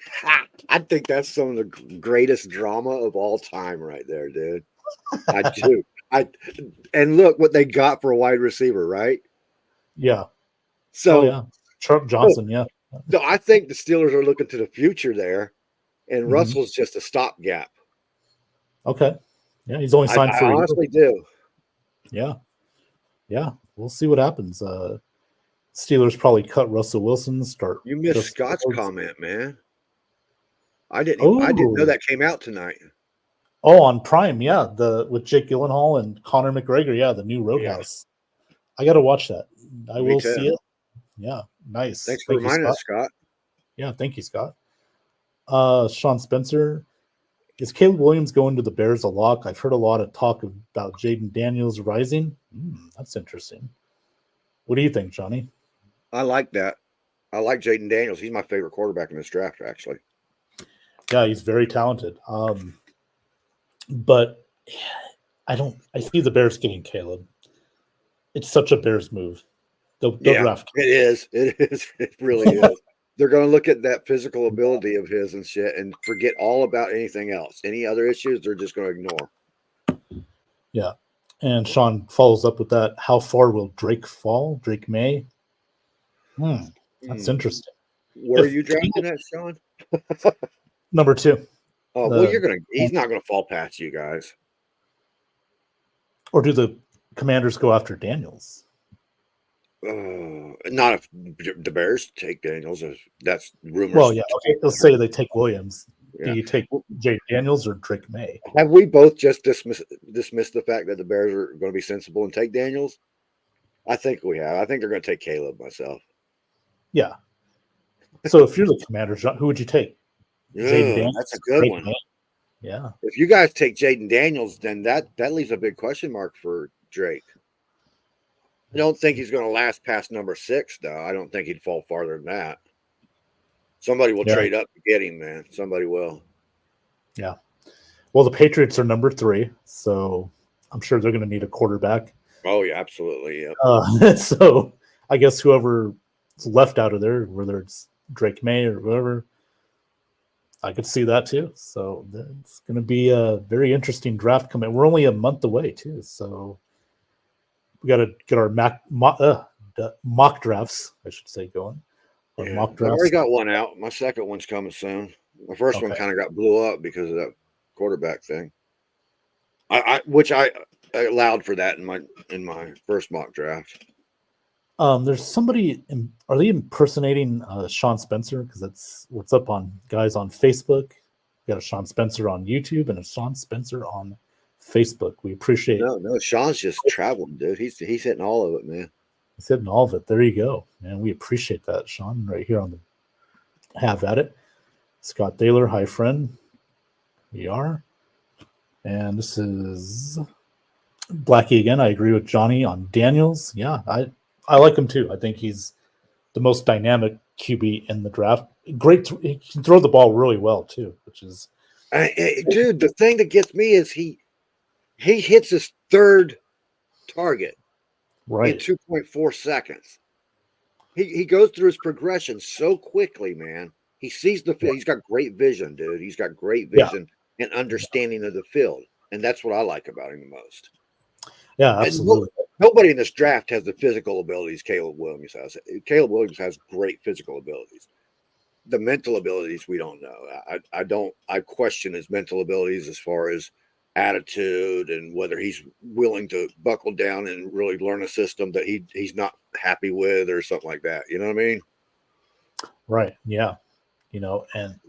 I think that's some of the greatest drama of all time right there, dude. I do. And look what they got for a wide receiver, right? Yeah. So Chuck Johnson, yeah. So I think the Steelers are looking to the future there, and Russell's just a stopgap. Okay. Yeah, he's only signed for. I honestly do. Yeah. Yeah. We'll see what happens. Steelers probably cut Russell Wilson. You missed Scott's comment, man. I didn't know that came out tonight. Oh, on Prime, yeah, with Jake Gyllenhaal and Conor McGregor, yeah, the new Roadhouse. Yeah. I got to watch that. I will see it. Yeah, nice. Thanks for reminding us, Scott. Yeah, thank you, Scott. Sean Spencer, is Caleb Williams going to the Bears a lock? I've heard a lot of talk about Jaden Daniels rising. That's interesting. What do you think, Johnny? I like that. I like Jaden Daniels. He's my favorite quarterback in this draft, actually. Yeah, he's very talented. But I see the Bears getting Caleb. It's such a Bears move. They'll draft Caleb. It is. It really is. They're going to look at that physical ability of his and shit and forget all about anything else. Any other issues, they're just going to ignore. Yeah. And Sean follows up with that. How far will Drake fall? Drake May? That's interesting. Where are If you drafting at, Sean? Number 2. Oh, well, he's not gonna fall past you guys. Or do the Commanders go after Daniels? Not if the Bears take Daniels. That's rumors. Well, yeah. Okay, let's say they take Williams. Yeah. Do you take Jay Daniels or Drake May? Have we both just dismissed the fact that the Bears are going to be sensible and take Daniels? I think we have. I think they're going to take Caleb myself. Yeah. So if you're the Commanders, who would you take? Jaden Daniels, that's a good Drake one. May? Yeah. If you guys take Jaden Daniels, then that leaves a big question mark for Drake. I don't think he's going to last past number 6, though. I don't think he'd fall farther than that. Somebody will trade up to get him, man. Somebody will. Yeah. Well, the Patriots are number 3, so I'm sure they're going to need a quarterback. Oh, yeah, absolutely. Yeah. So I guess whoever's left out of there, whether it's Drake May or whoever, I could see that too. So it's going to be a very interesting draft coming. We're only a month away too, so we got to get our mock drafts, I should say, going. Yeah, I've already got one out. My second one's coming soon. My first one kind of got blew up because of that quarterback thing. Which I allowed for that in my first mock draft. There's somebody. Are they impersonating Sean Spencer? Because that's what's up on guys on Facebook. We got a Sean Spencer on YouTube and a Sean Spencer on Facebook. We appreciate. No, Sean's just traveling, dude. He's hitting all of it, man. He's hitting all of it. There you go, man. We appreciate that, Sean. Right here on the Have At It. Scott Thaler, hi friend. We are, and this is Blackie again. I agree with Johnny on Daniels. Yeah, I like him too. I think he's the most dynamic QB in the draft. Great, he can throw the ball really well too, which is. Dude, the thing that gets me is he hits his third target in 2.4 seconds. He goes through his progression so quickly, man. He sees the field. He's got great vision, dude. He's got great vision and understanding of the field, and that's what I like about him the most. Yeah, absolutely. Nobody in this draft has the physical abilities Caleb Williams has. Caleb Williams has great physical abilities. The mental abilities we don't know. I question his mental abilities as far as attitude and whether he's willing to buckle down and really learn a system that he's not happy with or something like that. You know what I mean? Right. Yeah. And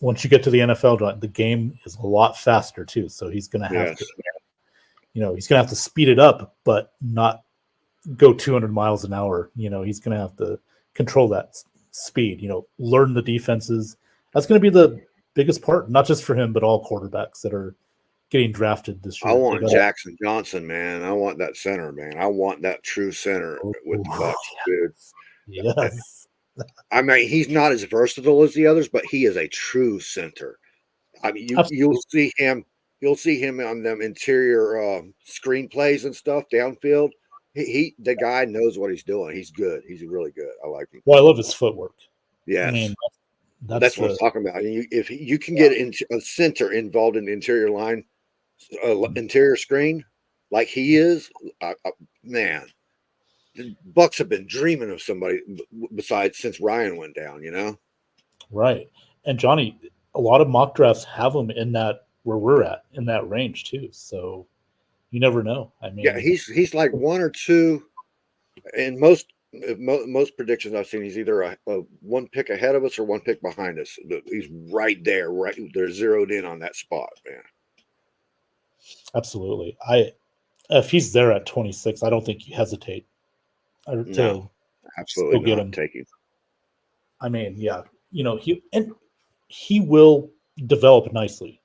once you get to the NFL, the game is a lot faster too. So he's going to have to, he's going to have to speed it up, but not go 200 miles an hour. He's going to have to control that speed, learn the defenses. That's going to be the biggest part, not just for him, but all quarterbacks that are getting drafted this year. I want Jackson Johnson, man. I want that center, man. I want that true center with the Bucks, dude. Yes. I mean, he's not as versatile as the others, but he is a true center. I mean, you'll see him on them interior screen plays and stuff downfield. The guy knows what he's doing. He's good. He's really good. I like him. Well, I love his footwork. Yes. I mean, that's what I'm talking about. If you can get into a center involved in the interior line, interior screen, like he is, man, the Bucks have been dreaming of somebody besides since Ryan went down, Right. And Johnny, a lot of mock drafts have him in that where we're at in that range too. So you never know. I mean, yeah, he's like one or two. In most predictions I've seen, he's either a one pick ahead of us or one pick behind us. He's right there, right. They're zeroed in on that spot, man. Absolutely. If he's there at 26, I don't think you hesitate. No, absolutely get not. Him. Take him. I mean, yeah, he will develop nicely.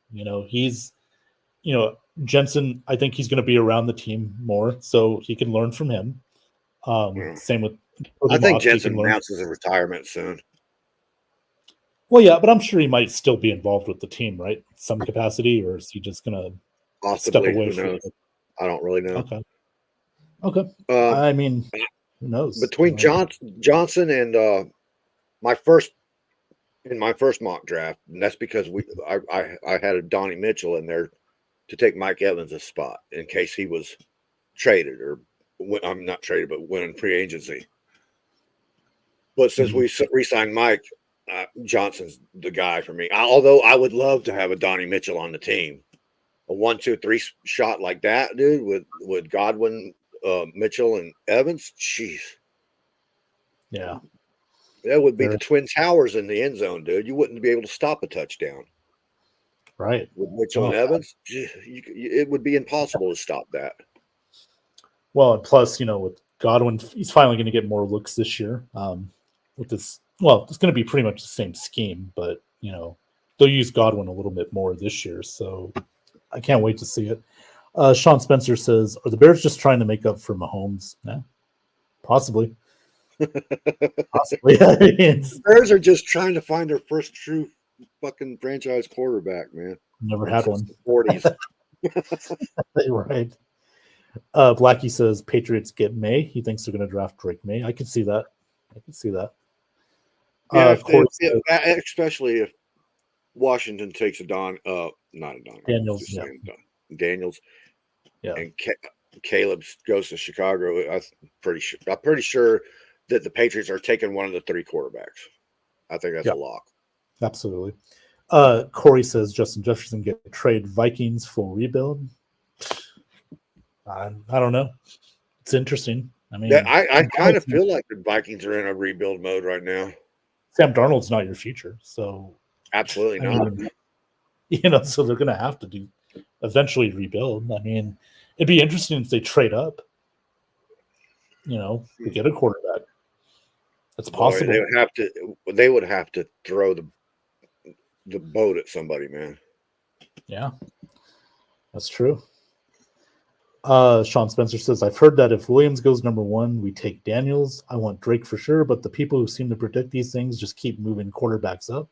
He's, Jensen. I think he's going to be around the team more, so he can learn from him. Same with. I think Jensen announces a retirement soon. Well, yeah, but I'm sure he might still be involved with the team, right? Some capacity, or is he just going to step away from it? I don't really know. Okay. I mean, who knows? Between Johnson and my first mock draft, and that's because I had a Donnie Mitchell in there to take Mike Evans' spot in case he was traded or I'm not traded, but went in free agency. But since we re-signed Mike, Johnson's the guy for me. Although I would love to have a Donnie Mitchell on the team. A 1-2-3 shot like that, dude, with Godwin, Mitchell, and Evans. Jeez. Yeah. That would be the Twin Towers in the end zone, dude. You wouldn't be able to stop a touchdown. Right. With Mitchell and Evans, it would be impossible to stop that. Well, and plus, with Godwin, he's finally going to get more looks this year. With this, well, it's going to be pretty much the same scheme, but they'll use Godwin a little bit more this year. So I can't wait to see it. Sean Spencer says, "Are the Bears just trying to make up for Mahomes?" Yeah, possibly. Possibly. The Bears are just trying to find their first true fucking franchise quarterback, man. Never had one. 40s. Right. Blackie says Patriots get May. He thinks they're going to draft Drake May. I could see that. Yeah, especially if Washington takes Daniels. Daniels. Yeah. And Caleb goes to Chicago. I'm pretty sure that the Patriots are taking one of the 3 quarterbacks. I think that's a lock. Absolutely. Corey says Justin Jefferson get trade Vikings full rebuild. I don't know. It's interesting. I mean, I kind of feel like the Vikings are in a rebuild mode right now. Sam Darnold's not your future, so absolutely not. So they're going to have to eventually rebuild. I mean, it'd be interesting if they trade up. To get a quarterback. That's possible. They would have to throw the boat at somebody, man. Yeah, that's true. Sean Spencer says, "I've heard that if Williams goes number 1, we take Daniels. I want Drake for sure, but the people who seem to predict these things just keep moving quarterbacks up."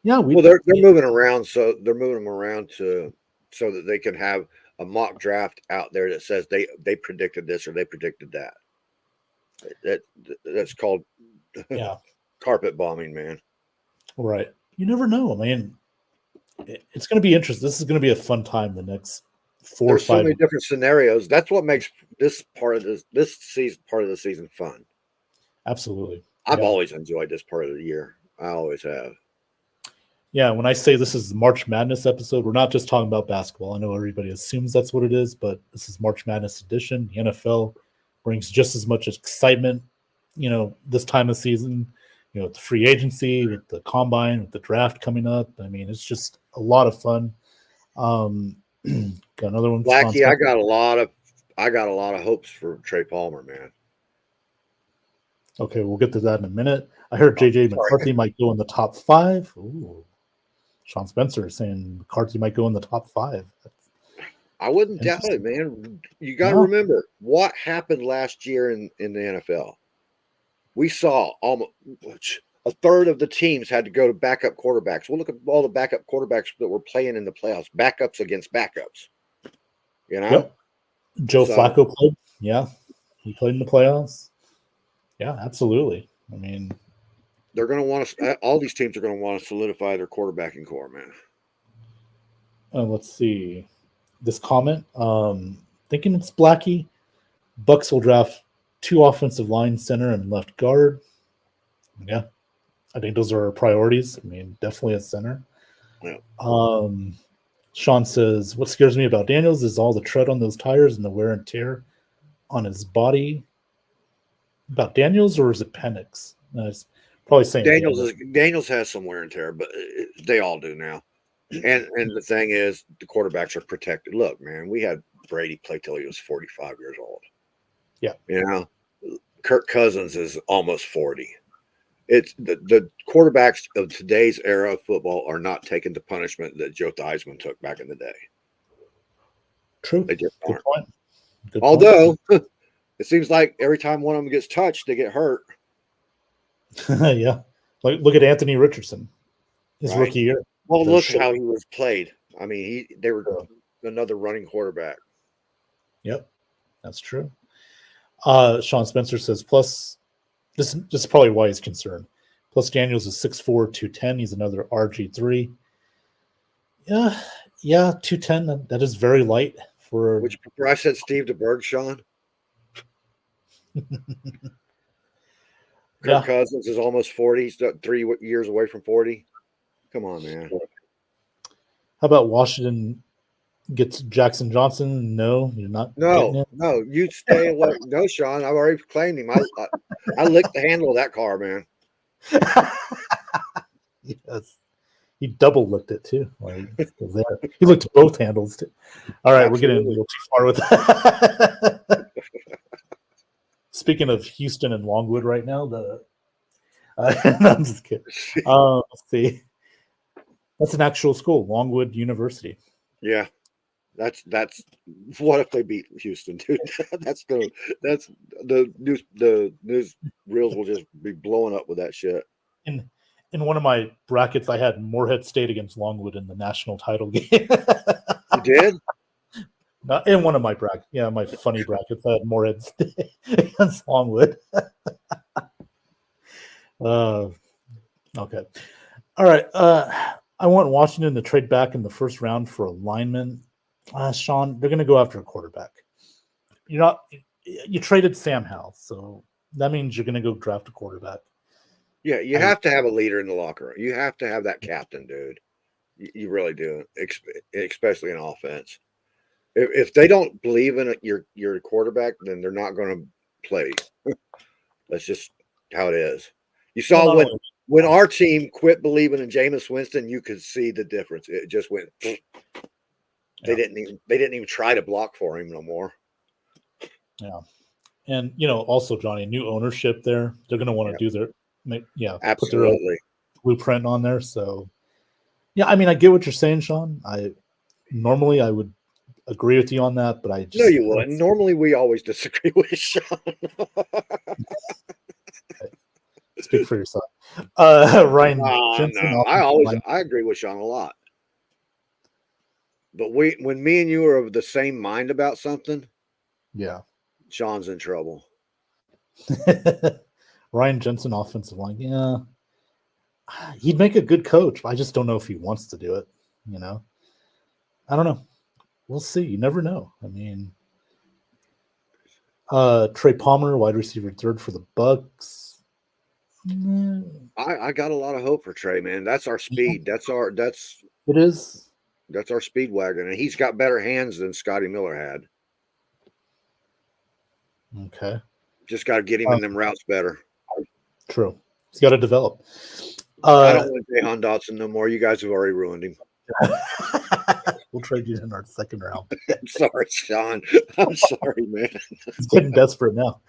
Yeah, they're moving around, so they're moving them around so that they can have a mock draft out there that says they predicted this or they predicted that. That's called carpet bombing, man. Right. You never know, man. It's going to be interesting. This is going to be a fun time the next 4 or 5. There's so many different scenarios. That's what makes this season part of the season fun. Absolutely. I've always enjoyed this part of the year. I always have. Yeah, when I say this is the March Madness episode, we're not just talking about basketball. I know everybody assumes that's what it is, but this is March Madness edition. The NFL brings just as much excitement, this time of season, with the free agency, with the combine, with the draft coming up. I mean, it's just a lot of fun. Got another one. Blackie, I got a lot of hopes for Trey Palmer, man. Okay, we'll get to that in a minute. I heard JJ McCarthy might go in the top 5. Ooh. Sean Spencer is saying McCarthy might go in the top 5. I wouldn't doubt it, man. You got to remember what happened last year in the NFL. We saw almost a third of the teams had to go to backup quarterbacks. Well, look at all the backup quarterbacks that were playing in the playoffs. Backups against backups. Yep. Joe Flacco played. Yeah, he played in the playoffs. Yeah, absolutely. I mean, they're going to want to. All these teams are going to want to solidify their quarterbacking core, man. Let's see. This comment, thinking it's Blackie. Bucks will draft 2 offensive line, center, and left guard. Yeah, I think those are our priorities. I mean, definitely a center. Yeah. Sean says, "What scares me about Daniels is all the tread on those tires and the wear and tear on his body." About Daniels, or is it Penix? It's probably saying Daniels has some wear and tear, but they all do now. And the thing is, the quarterbacks are protected. Look, man, we had Brady play till he was 45 years old. Yeah. Kirk Cousins is almost 40. It's the quarterbacks of today's era of football are not taking the punishment that Joe Theismann took back in the day. True. They just aren't. Good Although it seems like every time one of them gets touched, they get hurt. Yeah. Like, look at Anthony Richardson, his rookie year. Well, look how he was played. I mean, they were another running quarterback. Yep, that's true. Sean Spencer says, plus, this is probably why he's concerned. Plus, Daniels is 6'4", 210. He's another RG3. Yeah, 210. That is very light for. Which I said Steve DeBerg, Sean. Kirk Yeah. Cousins is almost 40. He's 3 years away from 40. Come on, man. How about Washington gets Jackson Johnson? No, you're not getting No, it. no, you stay away. No, Sean, I've already claimed him. I licked the handle of that car, man. Yes. He double looked it too. Like, he looked at both handles too. All right, we're getting a Absolutely. little too far with that. Speaking of Houston and Longwood right now, no, I'm just kidding. Let's see. That's an actual school, Longwood University. Yeah, that's what if they beat Houston, dude? that's the news reels will just be blowing up with that shit. In one of my brackets, I had Moorhead State against Longwood in the national title game. You did? Not in one of my brackets. Yeah, my funny brackets, I had Moorhead State against Longwood. Okay. All right. I want Washington to trade back in the first round for a lineman. Sean, they're going to go after a quarterback. You traded Sam Howell, so that means you're going to go draft a quarterback. Yeah, you have to have a leader in the locker room. You have to have that captain, dude. You really do, especially in offense. If they don't believe in your quarterback, then they're not going to play. That's just how it is. You saw when our team quit believing in Jameis Winston, you could see the difference. It just went. They didn't even try to block for him no more. Yeah, and also Johnny, new ownership there. They're going to want to do their put their blueprint on there. So yeah, I mean, I get what you're saying, Sean. I would agree with you on that, but I just no, you wouldn't. Normally, we always disagree with Sean. Speak for yourself, Ryan. No, I agree with Sean a lot. But when me and you are of the same mind about something, yeah, Sean's in trouble. Ryan Jensen, offensive line. Yeah, he'd make a good coach. I just don't know if he wants to do it. I don't know. We'll see. You never know. I mean, Trey Palmer, wide receiver, 3rd for the Bucks. I got a lot of hope for Trey, man. That's our speed. It is. That's our speed wagon, and he's got better hands than Scotty Miller had. Okay. Just got to get him in them routes better. True. He's got to develop. I don't want Jahan Dotson no more. You guys have already ruined him. We'll trade you in our 2nd round. I'm sorry, Sean. I'm sorry, man. He's getting desperate now.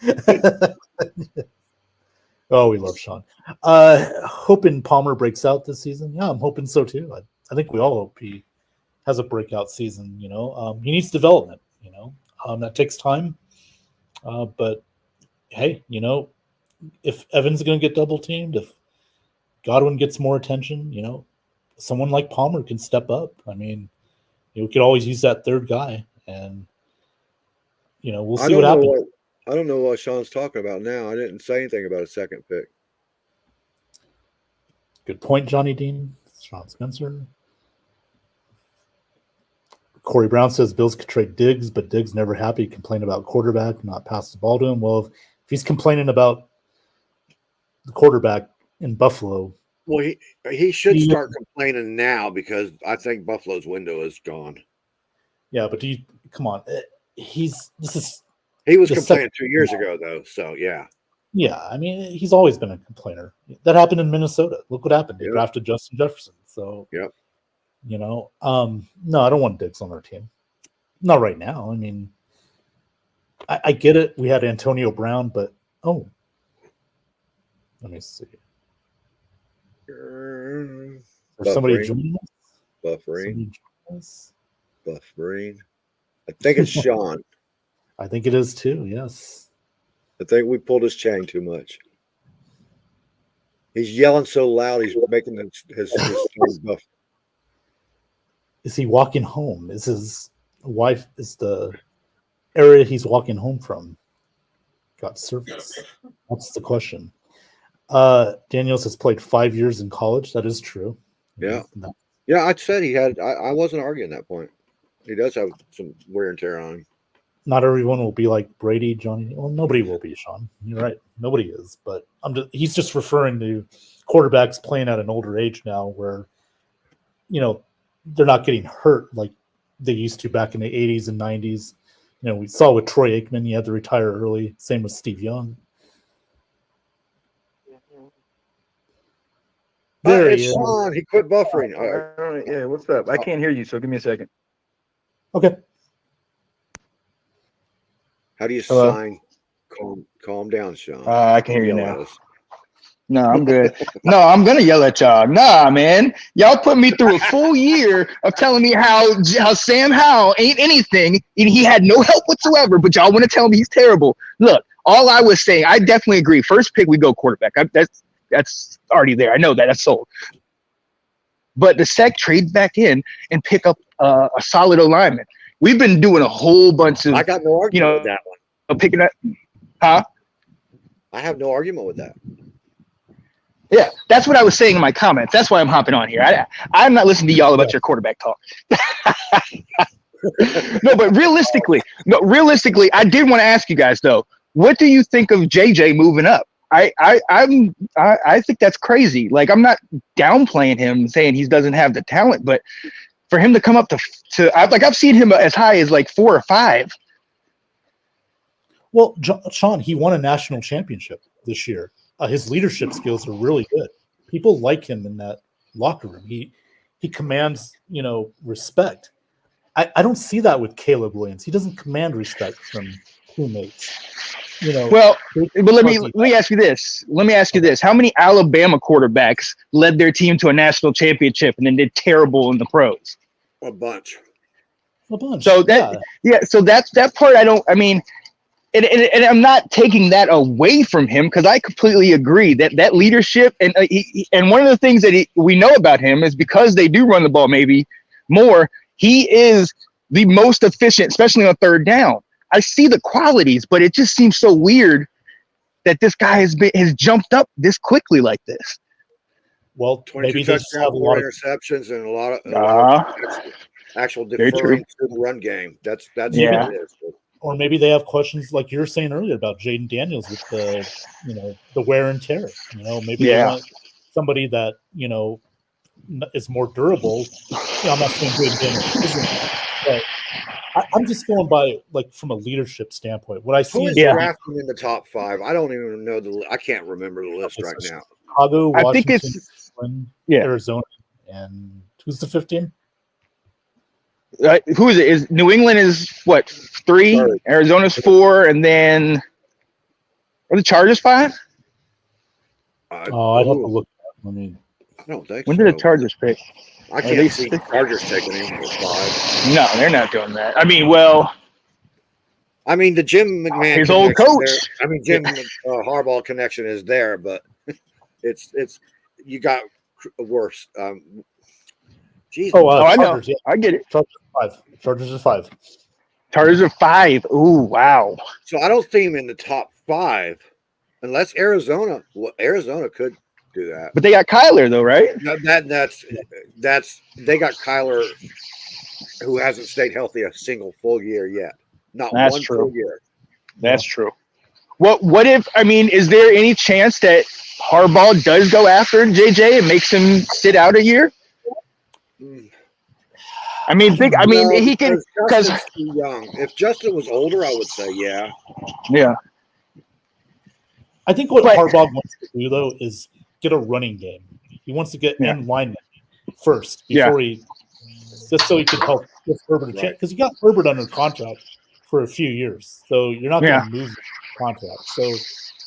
Oh, we love Sean. Hoping Palmer breaks out this season. Yeah, I'm hoping so too. I think we all hope he has a breakout season. He needs development. That takes time. But hey, if Evans is going to get double teamed, if Godwin gets more attention, someone like Palmer can step up. I mean, we could always use that 3rd guy, and we'll see what happens. I don't know what Sean's talking about now. I didn't say anything about a 2nd pick. Good point, Johnny Dean. Sean Spencer. Corey Brown says Bills could trade Diggs, but Diggs never happy. Complain about quarterback, not pass the ball to him. Well, if he's complaining about the quarterback in Buffalo, well, he should start complaining now because I think Buffalo's window is gone. Yeah, but come on? He was complaining 2 years ago, though. So yeah. Yeah, I mean, he's always been a complainer. That happened in Minnesota. Look what happened. They drafted Justin Jefferson. So yep. No, I don't want Diggs on our team. Not right now. I mean, I get it. We had Antonio Brown, but let me see. Somebody joining us? Buffering. I think it's Sean. I think it is too. Yes. I think we pulled his chain too much. He's yelling so loud. He's making his buff. Is he walking home? Is his wife? Is the area he's walking home from got service? That's the question. Daniels has played 5 years in college. That is true. Yeah. Yeah, I said he had. I wasn't arguing that point. He does have some wear and tear on him. not everyone will be like Brady, Johnny. Well, nobody will be, Sean. You're right. Nobody is. But he's just referring to quarterbacks playing at an older age now where, they're not getting hurt like they used to back in the 80s and 90s. We saw with Troy Aikman, he had to retire early. Same with Steve Young. There it's he is. Sean. He quit buffering. All right. Yeah, what's up? I can't hear you, so give me a second. Okay. How do you Hello? sign? Calm down, Sean. I can hear you Yell now. at us. No, I'm good. No, I'm gonna yell at y'all. Nah, man, y'all put me through a full year of telling me how Sam Howell ain't anything, and he had no help whatsoever. But y'all want to tell me he's terrible. Look, all I was saying, I definitely agree. First pick, we go quarterback. That's already there. I know that. That's sold. But the SEC trade back in and pick up a solid alignment. We've been doing a whole bunch of I got no argument with that one. picking up, huh? I have no argument with that. Yeah, that's what I was saying in my comments. That's why I'm hopping on here. I'm not listening to y'all about your quarterback talk. No, but realistically, I did want to ask you guys though. What do you think of JJ moving up? I think that's crazy. Like, I'm not downplaying him, saying he doesn't have the talent, but for him to come up to I've seen him as high as like 4 or 5. Well, Sean, he won a national championship this year. His leadership skills are really good. People like him in that locker room. He commands, respect. I don't see that with Caleb Williams. He doesn't command respect from teammates. Well, but let me ask you this. How many Alabama quarterbacks led their team to a national championship and then did terrible in the pros? A bunch. So so that's that part. And I'm not taking that away from him, because I completely agree that leadership and one of the things that we know about him is because they do run the ball maybe more. He is the most efficient, especially on third down. I see the qualities, but it just seems so weird that this guy has jumped up this quickly like this. Well, 22 maybe they just have touchdowns, a lot of interceptions, and a lot of actual deferring to the run game. That's what it is. Or maybe they have questions like you were saying earlier about Jaden Daniels with the the wear and tear. Maybe they want somebody that is more durable. I'm not saying Jaden Daniels isn't, but I'm just going by from a leadership standpoint. What I see is drafting in the top 5. I don't even know I can't remember the list right now. Chicago, Washington, I think it's Arizona, and who's the 5th team? Who is it? Is New England is what, 3? Sorry. Arizona's 4, and then are the Chargers 5? I'd have to look. I don't think. When did the Chargers pick? I can't see the Chargers taking him for 5. No, they're not doing that. the Jim McMahon, his old coach. Jim Harbaugh connection is there, but it's you got worse. Jesus. I know. Chargers, yeah. I get it. Chargers are 5. Chargers are 5. Ooh, wow. So I don't see him in the top 5 unless Arizona. Well, Arizona could do that, but they got Kyler though, right? That's they got Kyler, who hasn't stayed healthy a single full year yet. Not one full year. That's true. What if? Is there any chance that Harbaugh does go after JJ and makes him sit out a year? He can, because too young. If Justin was older, I would say yeah. Yeah. I think what Harbaugh wants to do though is get a running game. He wants to get in linemen first before just so he can help give Herbert a chance, because he got Herbert under contract for a few years, so you're not going to move the contract. So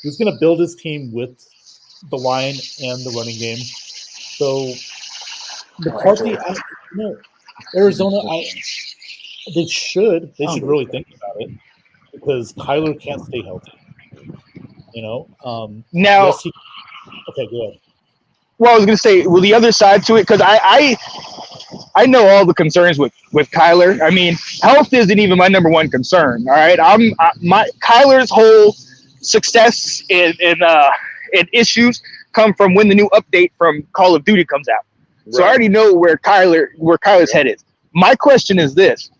he's going to build his team with the line and the running game. So McCarthy, Arizona, they should really think about it, because Kyler can't stay healthy. Now, okay, go ahead. Well, I was going to say, the other side to it, because I know all the concerns with Kyler. Health isn't even my number one concern. All right, Kyler's whole success and issues come from when the new update from Call of Duty comes out. Right. So I already know where Kyler's head is. My question is this: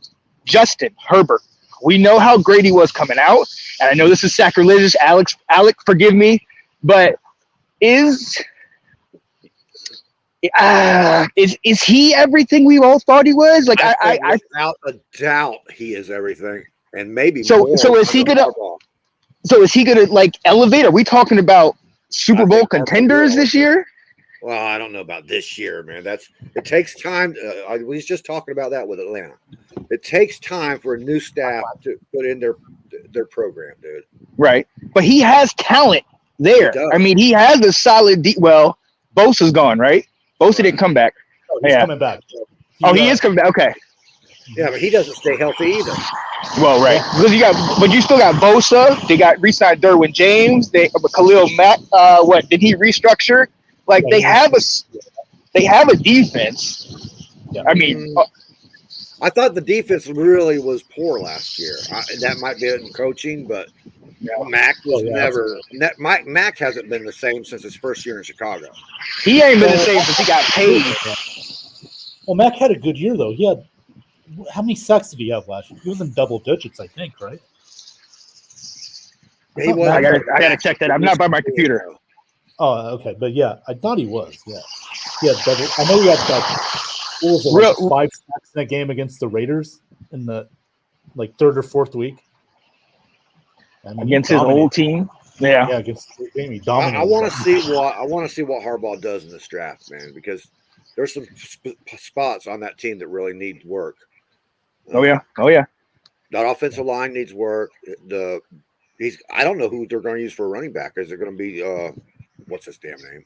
Justin Herbert, We know how great he was coming out, and I know this is sacrilegious. Alex, forgive me, but is he everything we all thought he was? Like I without a doubt, he is everything, and maybe so. more So is he gonna? Harbaugh. So is he gonna like elevate? Are we talking about Super Bowl contenders this year? Well, I don't know about this year, man. It takes time. I was just talking about that with Atlanta. It takes time for a new staff to put in their program, dude. Right, but he has talent there. I mean, he has a solid. Well, Bosa's gone, right? Bosa didn't come back. Oh, he's coming back. He is coming back. Okay. Yeah, but he doesn't stay healthy either. Well, right, because you still got Bosa. They got re-signed Derwin James. Khalil Mack. What did he restructure? Like they have a defense. Yeah. I mean, I thought the defense really was poor last year. That might be it in coaching, but Mack was Mack hasn't been the same since his first year in Chicago. He ain't been the same since he got paid. Well, Mack had a good year though. He had how many sacks did he have last year? He was in double digits, I think, right? I gotta check that. I'm not by my computer. Oh, okay, but yeah, I thought he was. Yeah, he had double. I know he had like 5 sacks in that game against the Raiders in the third or fourth week. I mean, against his old team. Yeah, against he dominated. I want to see what Harbaugh does in this draft, man, because there's some spots on that team that really need work. Oh yeah. That offensive line needs work. I don't know who they're going to use for a running back. Is it going to be what's his damn name?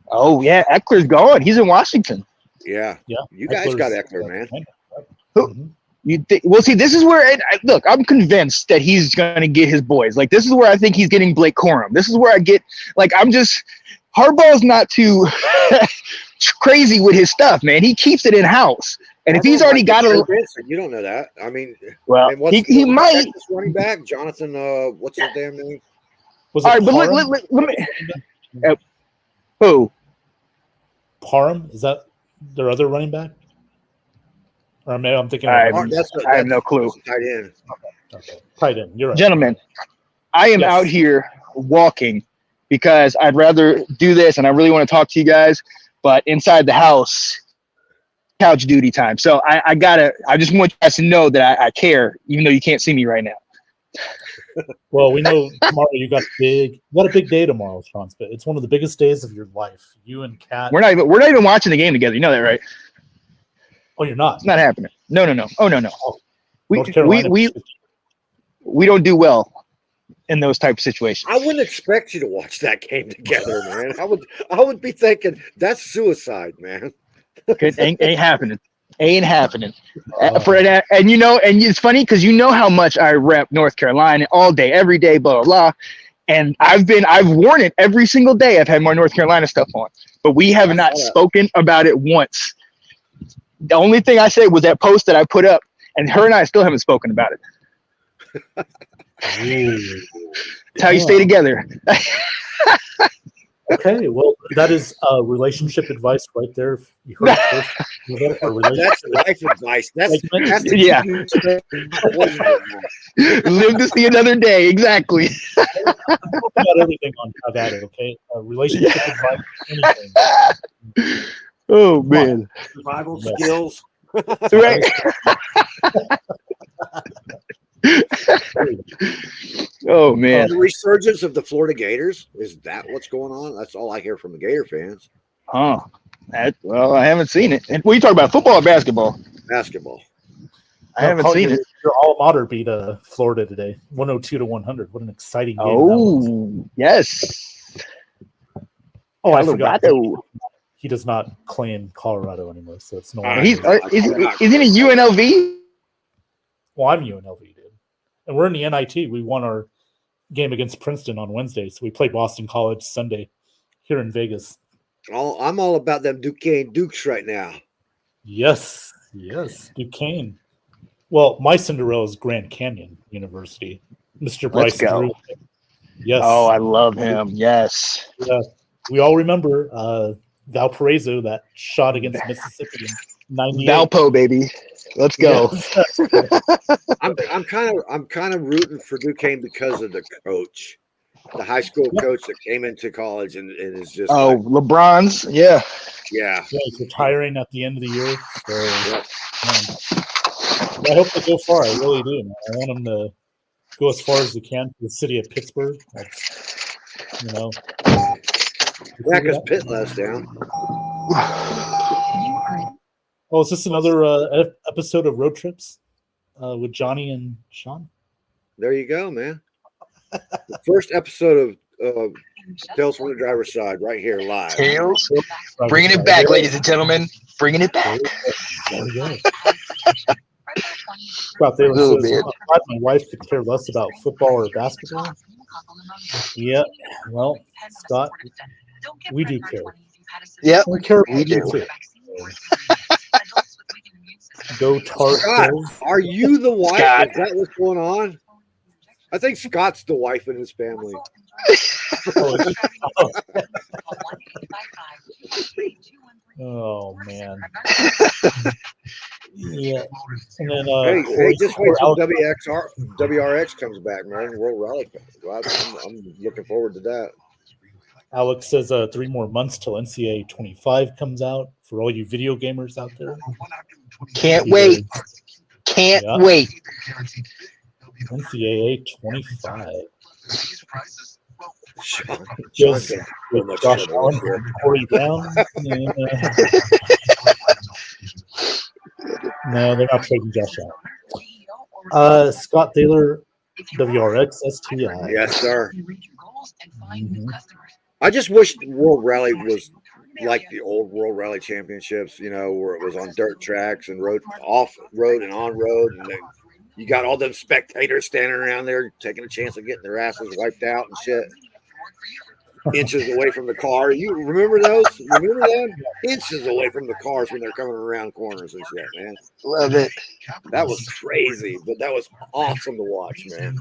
Oh yeah, Eckler's gone. He's in Washington. Yeah. You guys Eckler's got Eckler, man. Mm-hmm. Well, see, this is where look. I'm convinced that he's going to get his boys. Like this is where I think he's getting Blake Corum. This is where I get Harbaugh's not too crazy with his stuff, man. He keeps it in house. And if he's already got you don't know that. I mean, well, he might. Running back, Jonathan. What's his damn name? Was all it right, but let me. Who? Parham? Is that their other running back? Or maybe I'm thinking. I have no clue. Tight end. Okay, tight end. You're right. Gentlemen, I am out here walking because I'd rather do this, and I really want to talk to you guys. But inside the house, couch duty time. So I just want you guys to know that I care, even though you can't see me right now. Well, we know tomorrow you got a big day tomorrow, Sean Spit. It's one of the biggest days of your life. You and Kat. We're not even watching the game together. You know that, right? Oh, you're not. It's not happening. No. Oh no. We don't do well in those type of situations. I wouldn't expect you to watch that game together, man. I would be thinking that's suicide, man. It ain't happening. Ain't happening. And it's funny because you know how much I rep North Carolina all day, every day, blah blah blah. And I've worn it every single day. I've had more North Carolina stuff on, but we have not spoken about it once. The only thing I said was that post that I put up, and her and I still haven't spoken about it. That's how you stay together. Okay, well, that is relationship advice right there. You heard it first. That's life advice. That's yeah. Live to see another day. Exactly. About everything on Have At It, okay? Relationship advice, anything. Oh man, survival skills. Right. Oh man, the resurgence of the Florida Gators, is that what's going on? That's all I hear from the Gator fans. Well, I haven't seen it. And what are you talking about, football or basketball? Basketball. I haven't seen it. Your alma mater beat Florida today, 102-100. What an exciting game! Oh yes. Oh, I forgot. Colorado. He does not claim Colorado anymore, so it's no. He's isn't he UNLV? Well, I'm UNLV, dude, and we're in the NIT. We won our game against Princeton on Wednesday, so we play Boston College Sunday here in Vegas. I'm all about them Dukes right now. Yes, Duquesne. Well, my Cinderella is Grand Canyon University. Mr. Bryce Drew. Yes. Oh, I love him. Yes. Yeah. We all remember Valparaiso, that shot against Mississippi in 98. Valpo, baby. Let's go. I'm kind of rooting for Duquesne because of the coach, the high school coach that came into college and is just Oh, LeBron's. Yeah. yeah. Yeah, he's retiring at the end of the year. So man, I hope they go far. I really do. Man. I want them to go as far as they can to the city of Pittsburgh. That's, Yeah, because Pitt let us down. Oh, is this another episode of Road Trips with Johnny and Sean? There you go, man. The first episode of Tales from the Driver's Side, right here live. Tails. Bringing it back, ladies and gentlemen. Bringing it back. There we go. Scott Taylor Oh, says, man. "I'm glad my wife could care less about football or basketball." Yeah, well, Scott, we do care. Yep. We care about We you do. too. Go Tar Scott, Heels. are you the wife? Scott. Is that what's going on? I think Scott's the wife in his family. Oh man. Yeah. And then Hey, just wait till WRX comes back, man. World Rally. I'm looking forward to that. Alex says 3 more months till NCAA 25 comes out for all you video gamers out there. Can't wait. Can't Yeah. wait. NCAA 25. Sean, Just Sean's with much Josh trouble Allen, here. Corey Brown. No, they're not trading Josh Allen. Scott Taylor, WRX STI. Yes, sir. Mhm. I just wish World Rally was like the old World Rally Championships, where it was on dirt tracks and road, off road and on road, and then you got all them spectators standing around there taking a chance of getting their asses wiped out and shit. Inches away from the car. You remember those? Remember them? Inches away from the cars when they're coming around corners and shit, man. Love it. That was crazy, but that was awesome to watch, man.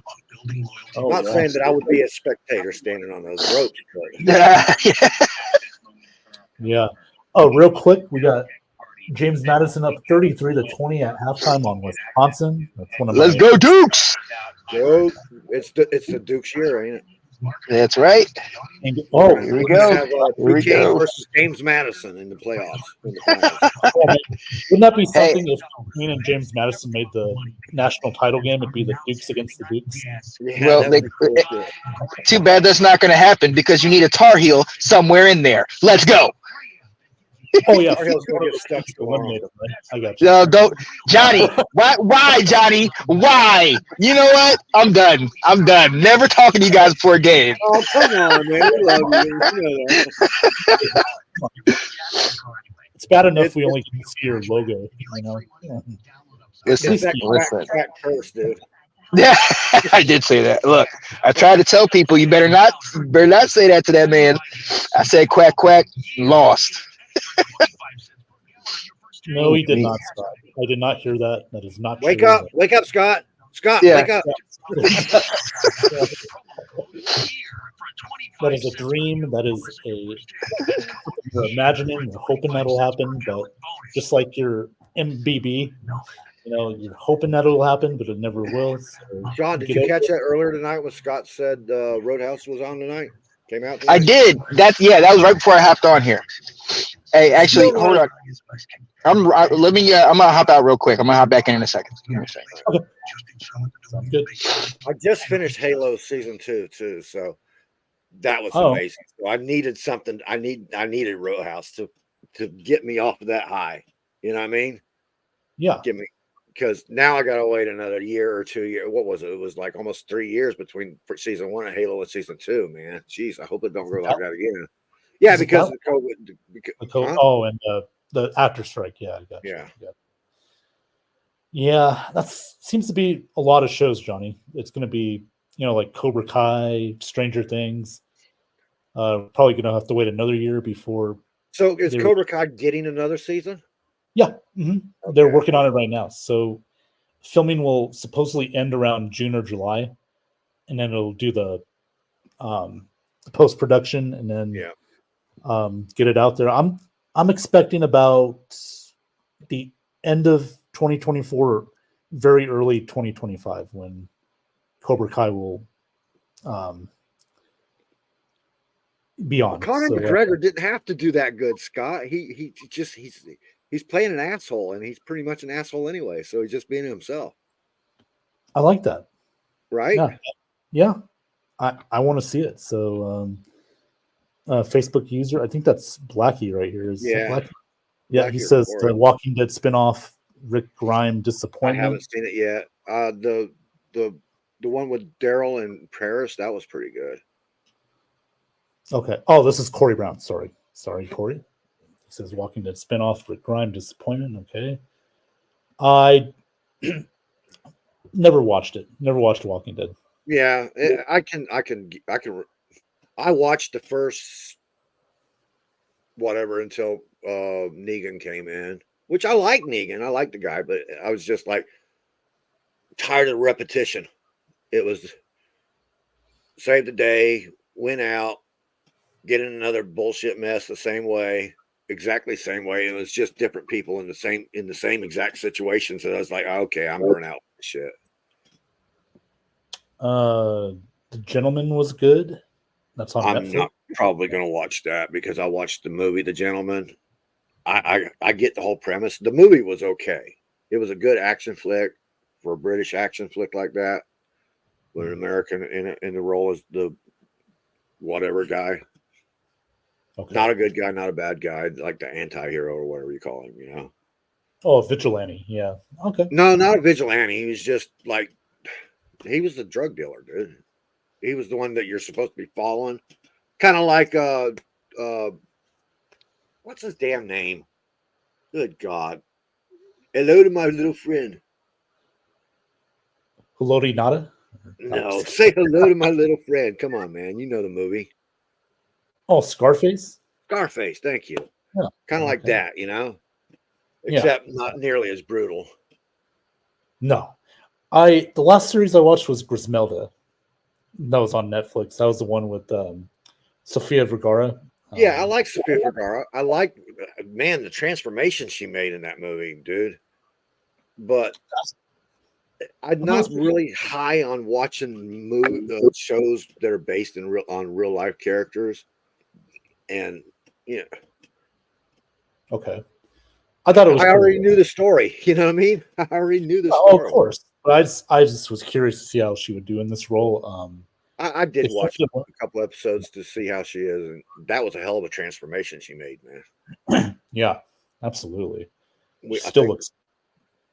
Oh, Not yeah. saying that I would be a spectator standing on those ropes, but Yeah. Yeah. Oh, real quick, we got James Madison up 33-20 at halftime on Wisconsin. That's one of Let's my go, Dukes. it's the Duke's year, ain't it? That's right. And, oh, Here we We're go. gonna have Here we Duquesne go. versus James Madison in the playoffs. In the finals. wouldn't that be something if Queen and James Madison made the national title game? It'd be the Dukes against the Dukes. Yeah, Well, that would be cool shit. Too bad that's not going to happen because you need a Tar Heel somewhere in there. Let's go. Oh yeah, Tar Heels gonna get stuck eliminate them, right? I got you. No, don't, Johnny. Why, Johnny? Why? You know what? I'm done. Never talking to you guys before a game. Oh, come on, man. We love you. You know that. It's bad enough we only can see your logo. You know. Listen, It's that listen. crack curse, dude. Yeah, I did say that. Look, I tried to tell people you better not say that to that man. I said quack quack, lost. No, he did not, Scott. I did not hear that. That is not Wake true. up, Scott. Scott, Yeah. wake up. That is a dream. That is you're imagining, you're hoping that'll happen, but just like your MBB, you're hoping that it'll happen, but it never will. So John, did get you over catch it. that earlier tonight when Scott said Roadhouse was on tonight? Came out I tonight? did. That was right before I hopped on here. Hey, actually, hold on. I'm gonna hop out real quick. I'm gonna hop back in a second. Give me a second. Sounds good. I just finished Halo season 2 too, so that was Oh. amazing. So I needed something. I needed Roadhouse to get me off of that high. You know what I mean? Yeah. Give me, because now I gotta wait another year or 2 years. What was it? It was like almost 3 years between season 1 of Halo and season 2. Man, jeez, I hope it don't go like that again. Yeah, Is it because out? of COVID. The co- Huh? Oh, and the after strike. Yeah, I got you. Yeah. Yeah, that seems to be a lot of shows, Johnny. It's going to be, like Cobra Kai, Stranger Things. Probably going to have to wait another year before. So is They were- Cobra Kai getting another season? Yeah, they're Okay. working on it right now. So filming will supposedly end around June or July, and then it'll do the post production, and then get it out there. I'm expecting about the end of 2024, very early 2025 when Cobra Kai will be on. Conor So, McGregor didn't have to do that good, Scott. He's playing an asshole, and he's pretty much an asshole anyway. So he's just being himself, I like that. right? Yeah. I want to see it. So Facebook user, I think that's Blackie right here. Is Yeah. Blackie? Yeah, he Blackie or says Corey. the Walking Dead spinoff, Rick Grimes I disappointment. haven't seen it yet. The one with Daryl and Paris, that was pretty good. Okay. Oh, this is Corey Brown. Sorry, Corey. He says Walking Dead spinoff, Rick Grimes disappointment. Okay. I never watched it. Never watched Walking Dead. Yeah, I watched the first whatever until Negan came in, which I like Negan. I like the guy, but I was just like tired of repetition. It was save the day, win out, get in another bullshit mess the same way, exactly same way. It was just different people in the same exact situation. So I was like, okay, I'm burnt out with this shit. The Gentleman was good. That's on I'm Netflix. not probably going to watch that because I watched the movie The Gentleman. I get the whole premise. The movie was okay. It was a good action flick for a British action flick like that, with an American in the role as the whatever guy. Okay. Not a good guy, not a bad guy, like the anti-hero or whatever you call him, you know. Oh, Vigilante. Yeah. Okay. No, not a vigilante. He was just like, he was the drug dealer, dude. He was the one that you're supposed to be following. Kind of like what's his damn name? Good God. Hello to my little friend. Haloti Nada? No, say hello to my little friend. Come on, man. You know the movie. Oh, Scarface? Scarface, thank you. Yeah, kind of like okay. that, you know? Yeah. Except not nearly as brutal. No. The last series I watched was Griselda. That was on Netflix. That was the one with Sofia Vergara. Yeah, I like Sofia Vergara. I like, man, the transformation she made in that movie, dude. But I'm not really high on watching shows that are based on real life characters. And, you know. Okay. I thought it was I cool. already knew the story. You know what I mean? I already knew the Oh, story. of course. But I just was curious to see how she would do in this role. I did watch a couple episodes to see how she is, and that was a hell of a transformation she made, man. Yeah, absolutely. Still looks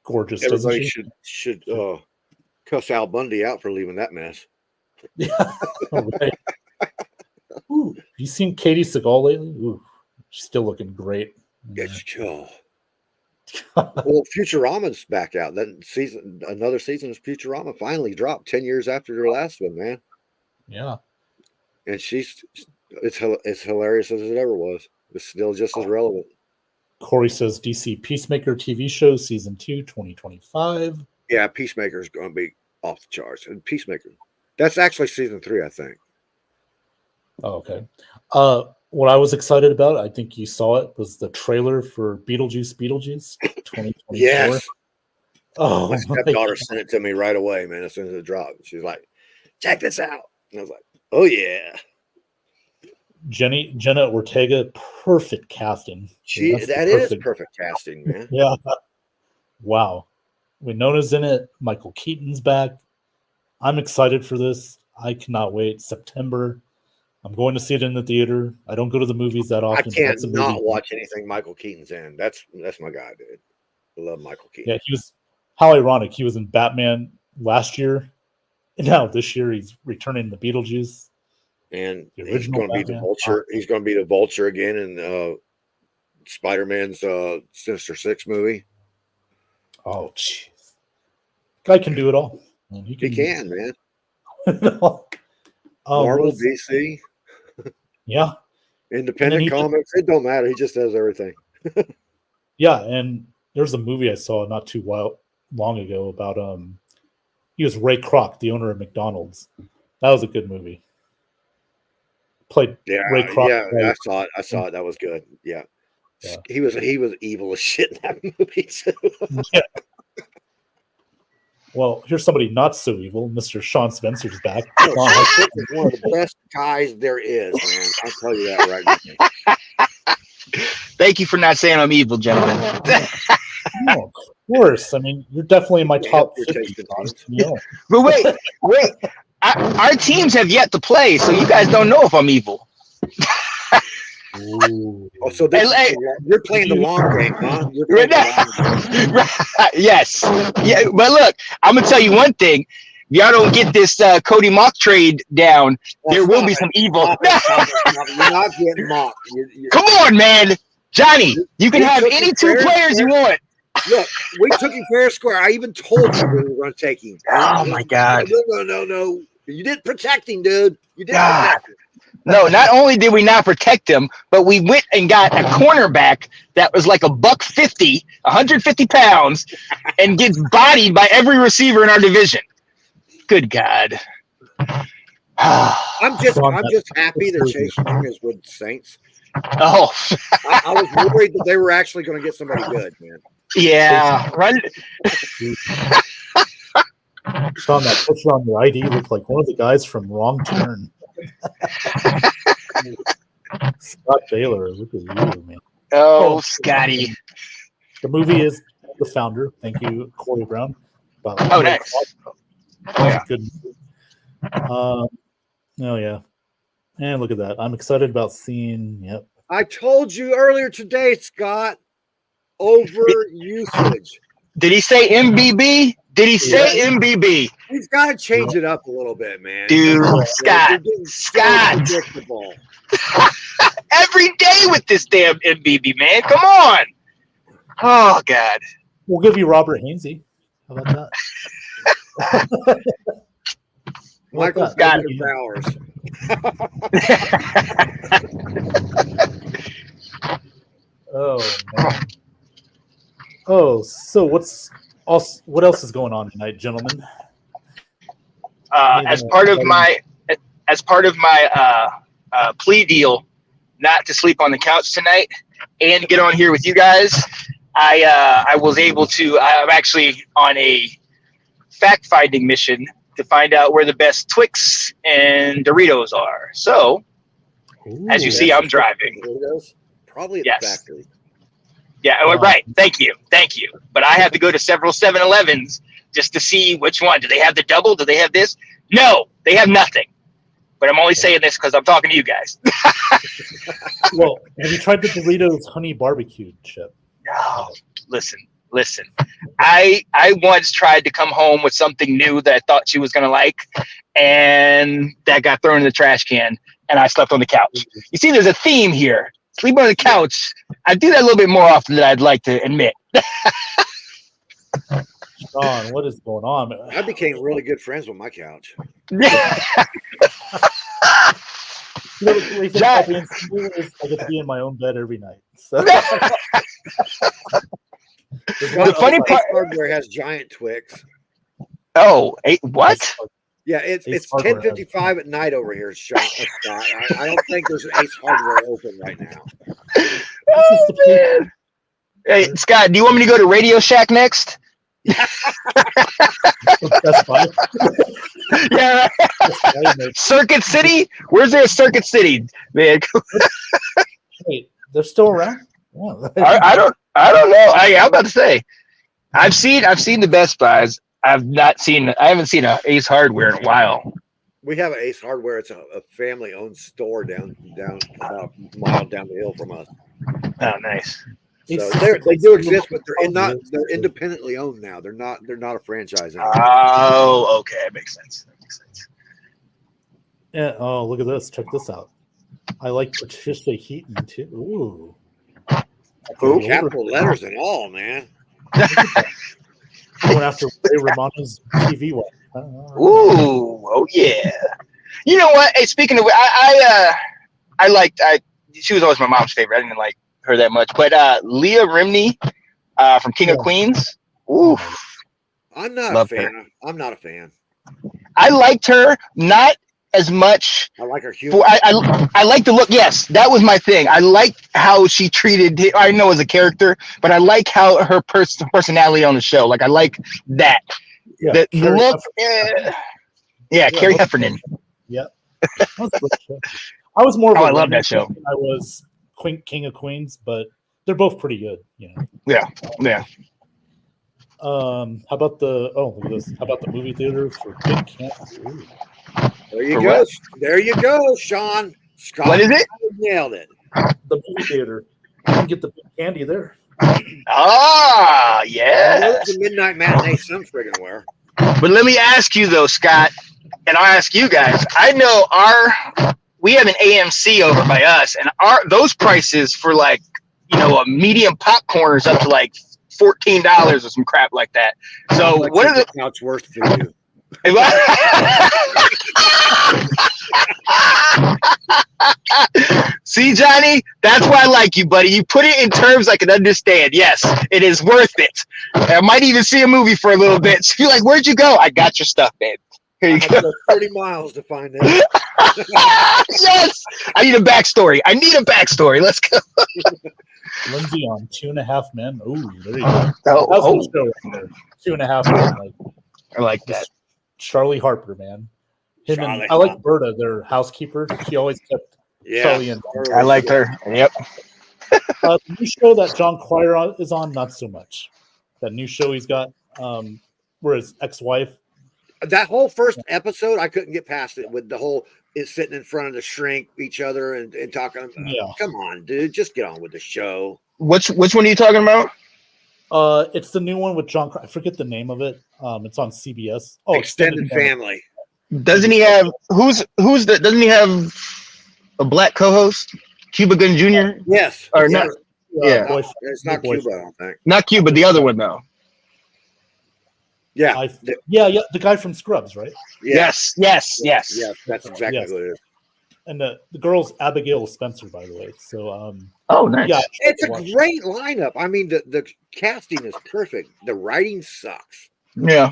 gorgeous. Everybody doesn't she? should cuss Al Bundy out for leaving that mess. Yeah. Right. Ooh, have you seen Katie Seagal lately? Ooh, she's still looking great. It's chill. Well, Futurama's back out. Another season of Futurama finally dropped 10 years after their last one, man. Yeah. And it's hilarious as it ever was. It's still just as relevant. Corey says DC Peacemaker TV show season 2, 2025. Yeah, Peacemaker is going to be off the charts. And Peacemaker, that's actually season 3, I think. Oh, okay. What I was excited about, I think you saw it, was the trailer for Beetlejuice 2024. Yes. Oh, my stepdaughter sent it to me right away, man, as soon as it dropped. She's like, check this out. And I was like, oh, yeah. Jenna Ortega, perfect casting. That is perfect casting, man. Yeah. Wow. Winona's in it. Michael Keaton's back. I'm excited for this. I cannot wait. September. I'm going to see it in the theater. I don't go to the movies that often. I can't not watch anything Michael Keaton's in. That's my guy, dude. I love Michael Keaton. Yeah, he was. How ironic. He was in Batman last year, and now this year he's returning to Beetlejuice. And he's going to be the Vulture. He's going to be the Vulture again in Spider-Man's Sinister Six movie. Oh, jeez. Guy can do it all. He can, man. Marvel, DC. Yeah. Independent comics. It don't matter. He just does everything. Yeah, and there's a movie I saw not too long ago about he was Ray Kroc, the owner of McDonald's. That was a good movie. Played Ray Kroc. Yeah, I saw it. That was good. Yeah. He was evil as shit in that movie too. Yeah. Well, here's somebody not so evil. Mr. Sean Spencer's back. Sean Spencer is one of the best guys there is, man. I'll tell you that right now. Thank you for not saying I'm evil, gentlemen. No, of course. I mean, you're definitely in my top Your 50. taste in teams. Yeah. But wait. Our teams have yet to play, so you guys don't know if I'm evil. Ooh. Oh, so this Hey, you're playing the long game, huh? You're playing the long game. Yes. Yeah, but look, I'm gonna tell you one thing. If y'all don't get this Cody Mock trade down, there will be some evil. You're not getting mocked. Come on, man. Johnny, you can You have took any him two fair players you square. want. Look, we took him fair and square. I even told you we were going to take him. Oh, my God. No. You didn't protect him, dude. You didn't God. protect him. No, not only did we not protect him, but we went and got a cornerback that was like $150, 150 pounds, and gets bodied by every receiver in our division. Good God. I'm just happy they're chasing him as with Saints. Oh, I was worried that they were actually going to get somebody good, man. yeah. Run. Sean, that picture on your ID looked like one of the guys from Wrong Turn. Scott Baylor, look at you, man. Oh, Scotty. The movie is The Founder. Thank you, Corey Brown. Oh, nice. Yeah. Good movie. Oh, yeah. And look at that. I'm excited about seeing, yep. I told you earlier today, Scott, over usage. Did he say MBB? Did he say MBB? He's got to change it up a little bit, man. Dude, You're Scott. getting so Scott. predictable. Every day with this damn MBB, man. Come on. Oh, God. We'll give you Robert Hainsey. How about that? Michael Scott. Bowers. Oh, man. Oh, so what else is going on tonight, gentlemen? As part of my plea deal, not to sleep on the couch tonight and get on here with you guys, I was able to. I'm actually on a fact-finding mission to find out where the best Twix and Doritos are. So, as you see, I'm driving. Probably at Yes. the factory. Yeah, right. Thank you. But I have to go to several 7-Elevens just to see which one. Do they have the double? Do they have this? No, they have nothing. But I'm only saying this because I'm talking to you guys. Well, have you tried the Doritos honey barbecue chip? No, listen. I once tried to come home with something new that I thought she was going to like, and that got thrown in the trash can, and I slept on the couch. You see, there's a theme here. Sleep on the couch. I do that a little bit more often than I'd like to admit. Sean, what is going on? I became really good friends with my couch. You know, the great thing about being single is I get to be in my own bed every night. So. The funny part. Ace Hardware has giant Twix. Oh, what? Yeah, it's Ace Hardware 10:55 at night over here, Scott. I don't think there's Ace Hardware open right now. Oh, man. Hey, Scott, do you want me to go to Radio Shack next? That's fine. Yeah. Circuit City? Where's there a Circuit City, man? Wait, they're still around? Yeah. I don't know. I'm about to say, I've seen the Best Buys. I haven't seen a Ace Hardware in a while. We have an Ace Hardware. It's a family-owned store down about a mile down the hill from us. Oh, nice. So they do exist, but they're independently owned now. They're not a franchise anymore. Oh, okay, that makes sense. Yeah. Oh, look at this. Check this out. I like Patricia Heaton too. Ooh. Who? Capital letters and all, man. Going after Ray Romano's TV one. Ooh, oh yeah. You know what? Hey, speaking of, she was always my mom's favorite. I didn't like her that much, but Leah Remini from King of Queens. Ooh, I'm not Love a fan. I'm not a fan. I liked her not as much. I like her humor. I like the look. Yes, that was my thing. I liked how she treated. I know as a character, but I like how her personality on the show. Like I like that. Yeah, The Carrie look, Heffernan. yeah, Carrie look- Heffernan. Yeah. That was a good show. I was more of Oh, a I love Raymond that show. fan than I was King of Queens, but they're both pretty good. You know. Yeah. How about the look at this? How about the movie theater for Big Candy? Ooh. There you For go. what? There you go, Sean. Scott What is it? nailed it. The movie theater. You can get the Big Candy there. Ah, yeah. Well, it's a midnight matinee some friggin' where. But let me ask you though, Scott, and I'll ask you guys. I know we have an AMC over by us, and those prices for like, a medium popcorn is up to like $14 or some crap like that. So what are the couch worse for you? See, Johnny, that's why I like you, buddy. You put it in terms I can understand. Yes, it is worth it. I might even see a movie for a little bit. So you're like, where'd you go? I got your stuff, man. Here you go. 30 miles to find this. Yes, I need a backstory. Let's go. Lindsay on 2.5 Men. Ooh, there you go. Oh, That was a show right there. 2.5 Men. Like I like that. Charlie Harper, man. Charlie I like Harper. Berta, their housekeeper. She always kept Yeah. Charlie in. I liked her. Yep. The new show that John Cryer is on, not so much. That new show he's got, where his ex-wife. That whole first episode, I couldn't get past it with the whole is sitting in front of the shrink each other and talking. Yeah. Come on, dude. Just get on with the show. Which one are you talking about? It's the new one with John Cryer. I forget the name of it. It's on CBS. Oh, Extended Family. Doesn't he have who's the? Doesn't he have a black co-host? Cuba Gooding Jr. Yes. Or yes. not? Yeah. boyfriend. It's not Boyfriend. Cuba, I don't think. Not Cuba, the other one though. Yeah. Yeah, the guy from Scrubs, right? Yes. Yes, that's exactly Yes. what it is. And the girl's Abigail Spencer, by the way. So, Oh, nice. yeah, It's a great lineup. I mean, the casting is perfect. The writing sucks. Yeah.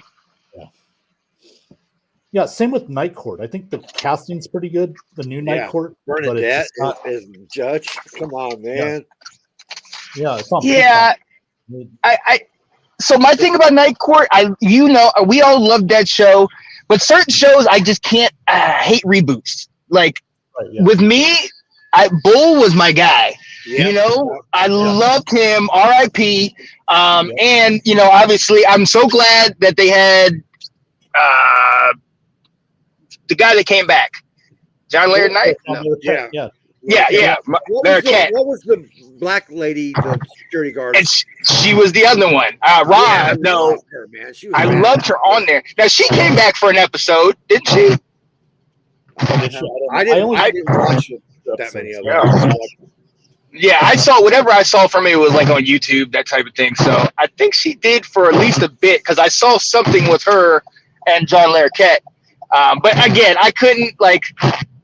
Yeah, same with Night Court. I think the casting's pretty good. The new Night Yeah. Court, but it's Bernadette just not, is Judge. Come on, man. it's on Yeah. Peacock. So my thing about Night Court, we all love that show, but certain shows I just can't. I hate reboots. Like Right, yeah. with me, Bull was my guy. Yeah. I loved him. R.I.P. And obviously, I'm so glad that they had the guy that came back, John Laird Knight. No. Yeah. Yeah. What was the black lady, the security guard? And she was the other one. Ron. No, loved her, man. She was I bad. loved her on there. Now she came back for an episode, didn't she? I didn't watch it, that many of them. Yeah, I saw whatever I saw from it was like on YouTube, that type of thing. So I think she did for at least a bit because I saw something with her and John Larroquette. But again, I couldn't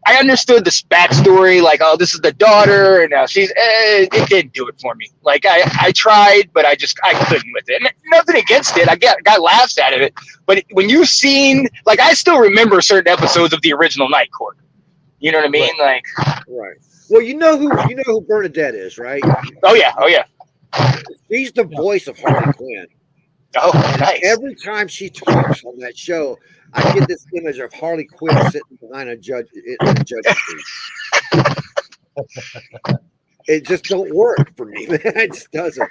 I understood this backstory, like, oh, this is the daughter, and now she's. It didn't do it for me. Like I tried, but I couldn't with it. And nothing against it. I got laughs out of it. But when you've seen, I still remember certain episodes of the original Night Court. You know what I mean? Right. Well, you know who Bernadette is, right? Oh yeah. She's the voice of Harley Quinn. Oh, nice. Every time she talks on that show, I get this image of Harley Quinn sitting behind a judge in a judge's seat. It just don't work for me, man. It just doesn't.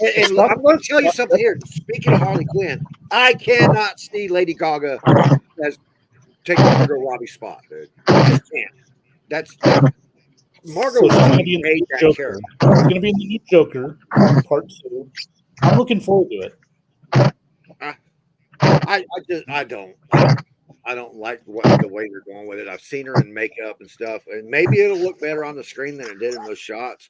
And I'm going to tell you something here. Speaking of Harley Quinn, I cannot see Lady Gaga as taking Margot Robbie's spot, dude. I just can't. That's Margot So she's gonna Robbie be in the made new that Joker. character. It's going to be in the new Joker, part 2. I'm looking forward to it. I don't like the way they're going with it. I've seen her in makeup and stuff, and maybe it'll look better on the screen than it did in those shots.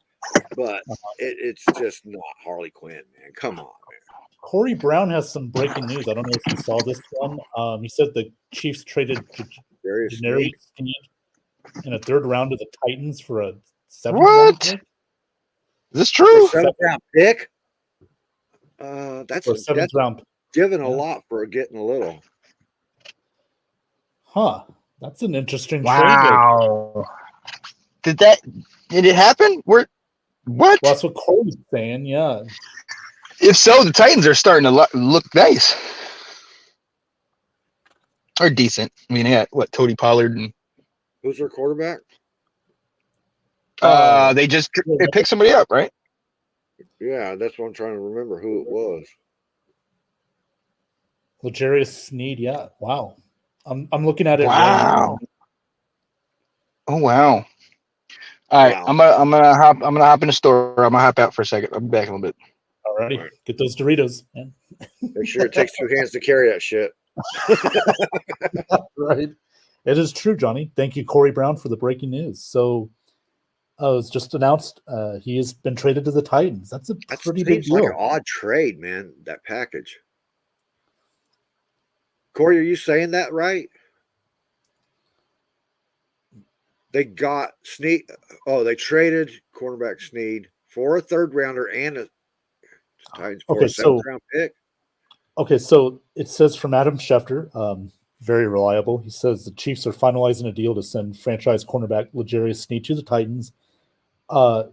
But it's just not Harley Quinn, man. Come on, man. Corey Brown has some breaking news. I don't know if you saw this one. He said the Chiefs traded Darius Denarius Sneed. Sneed in a 3rd round to the Titans for a 7th What? round pick. Is this true? For a 7th round pick. That's For a 7th round pick. giving a lot for getting a little. Huh. That's an interesting trade. Wow. Did it happen? What? Well, that's what Corey's saying, yeah. If so, the Titans are starting to look nice. Or decent. I mean, they got what, Cody Pollard and Who's their quarterback? they picked somebody up, right? Yeah, that's what I'm trying to remember who it was. L'Jarius Sneed, yeah. Wow. I'm looking at it. Wow. Oh wow. All right, Wow. I'm gonna hop in the store. I'm gonna hop out for a second. I'll be back in a little bit. Alrighty. Right. Get those Doritos, man. Make sure it takes 2 hands to carry that shit. Right. It is true, Johnny. Thank you, Corey Brown, for the breaking news. So it was just announced he has been traded to the Titans. That's a That pretty big seems like deal. an odd trade, man. That package. Corey, are you saying that right? They got Snead. Oh, they traded cornerback Snead for a 3rd rounder and a Titans for Okay, a 7th round pick. Okay, so it says from Adam Schefter, very reliable. He says the Chiefs are finalizing a deal to send franchise cornerback L'Jarius Sneed to the Titans.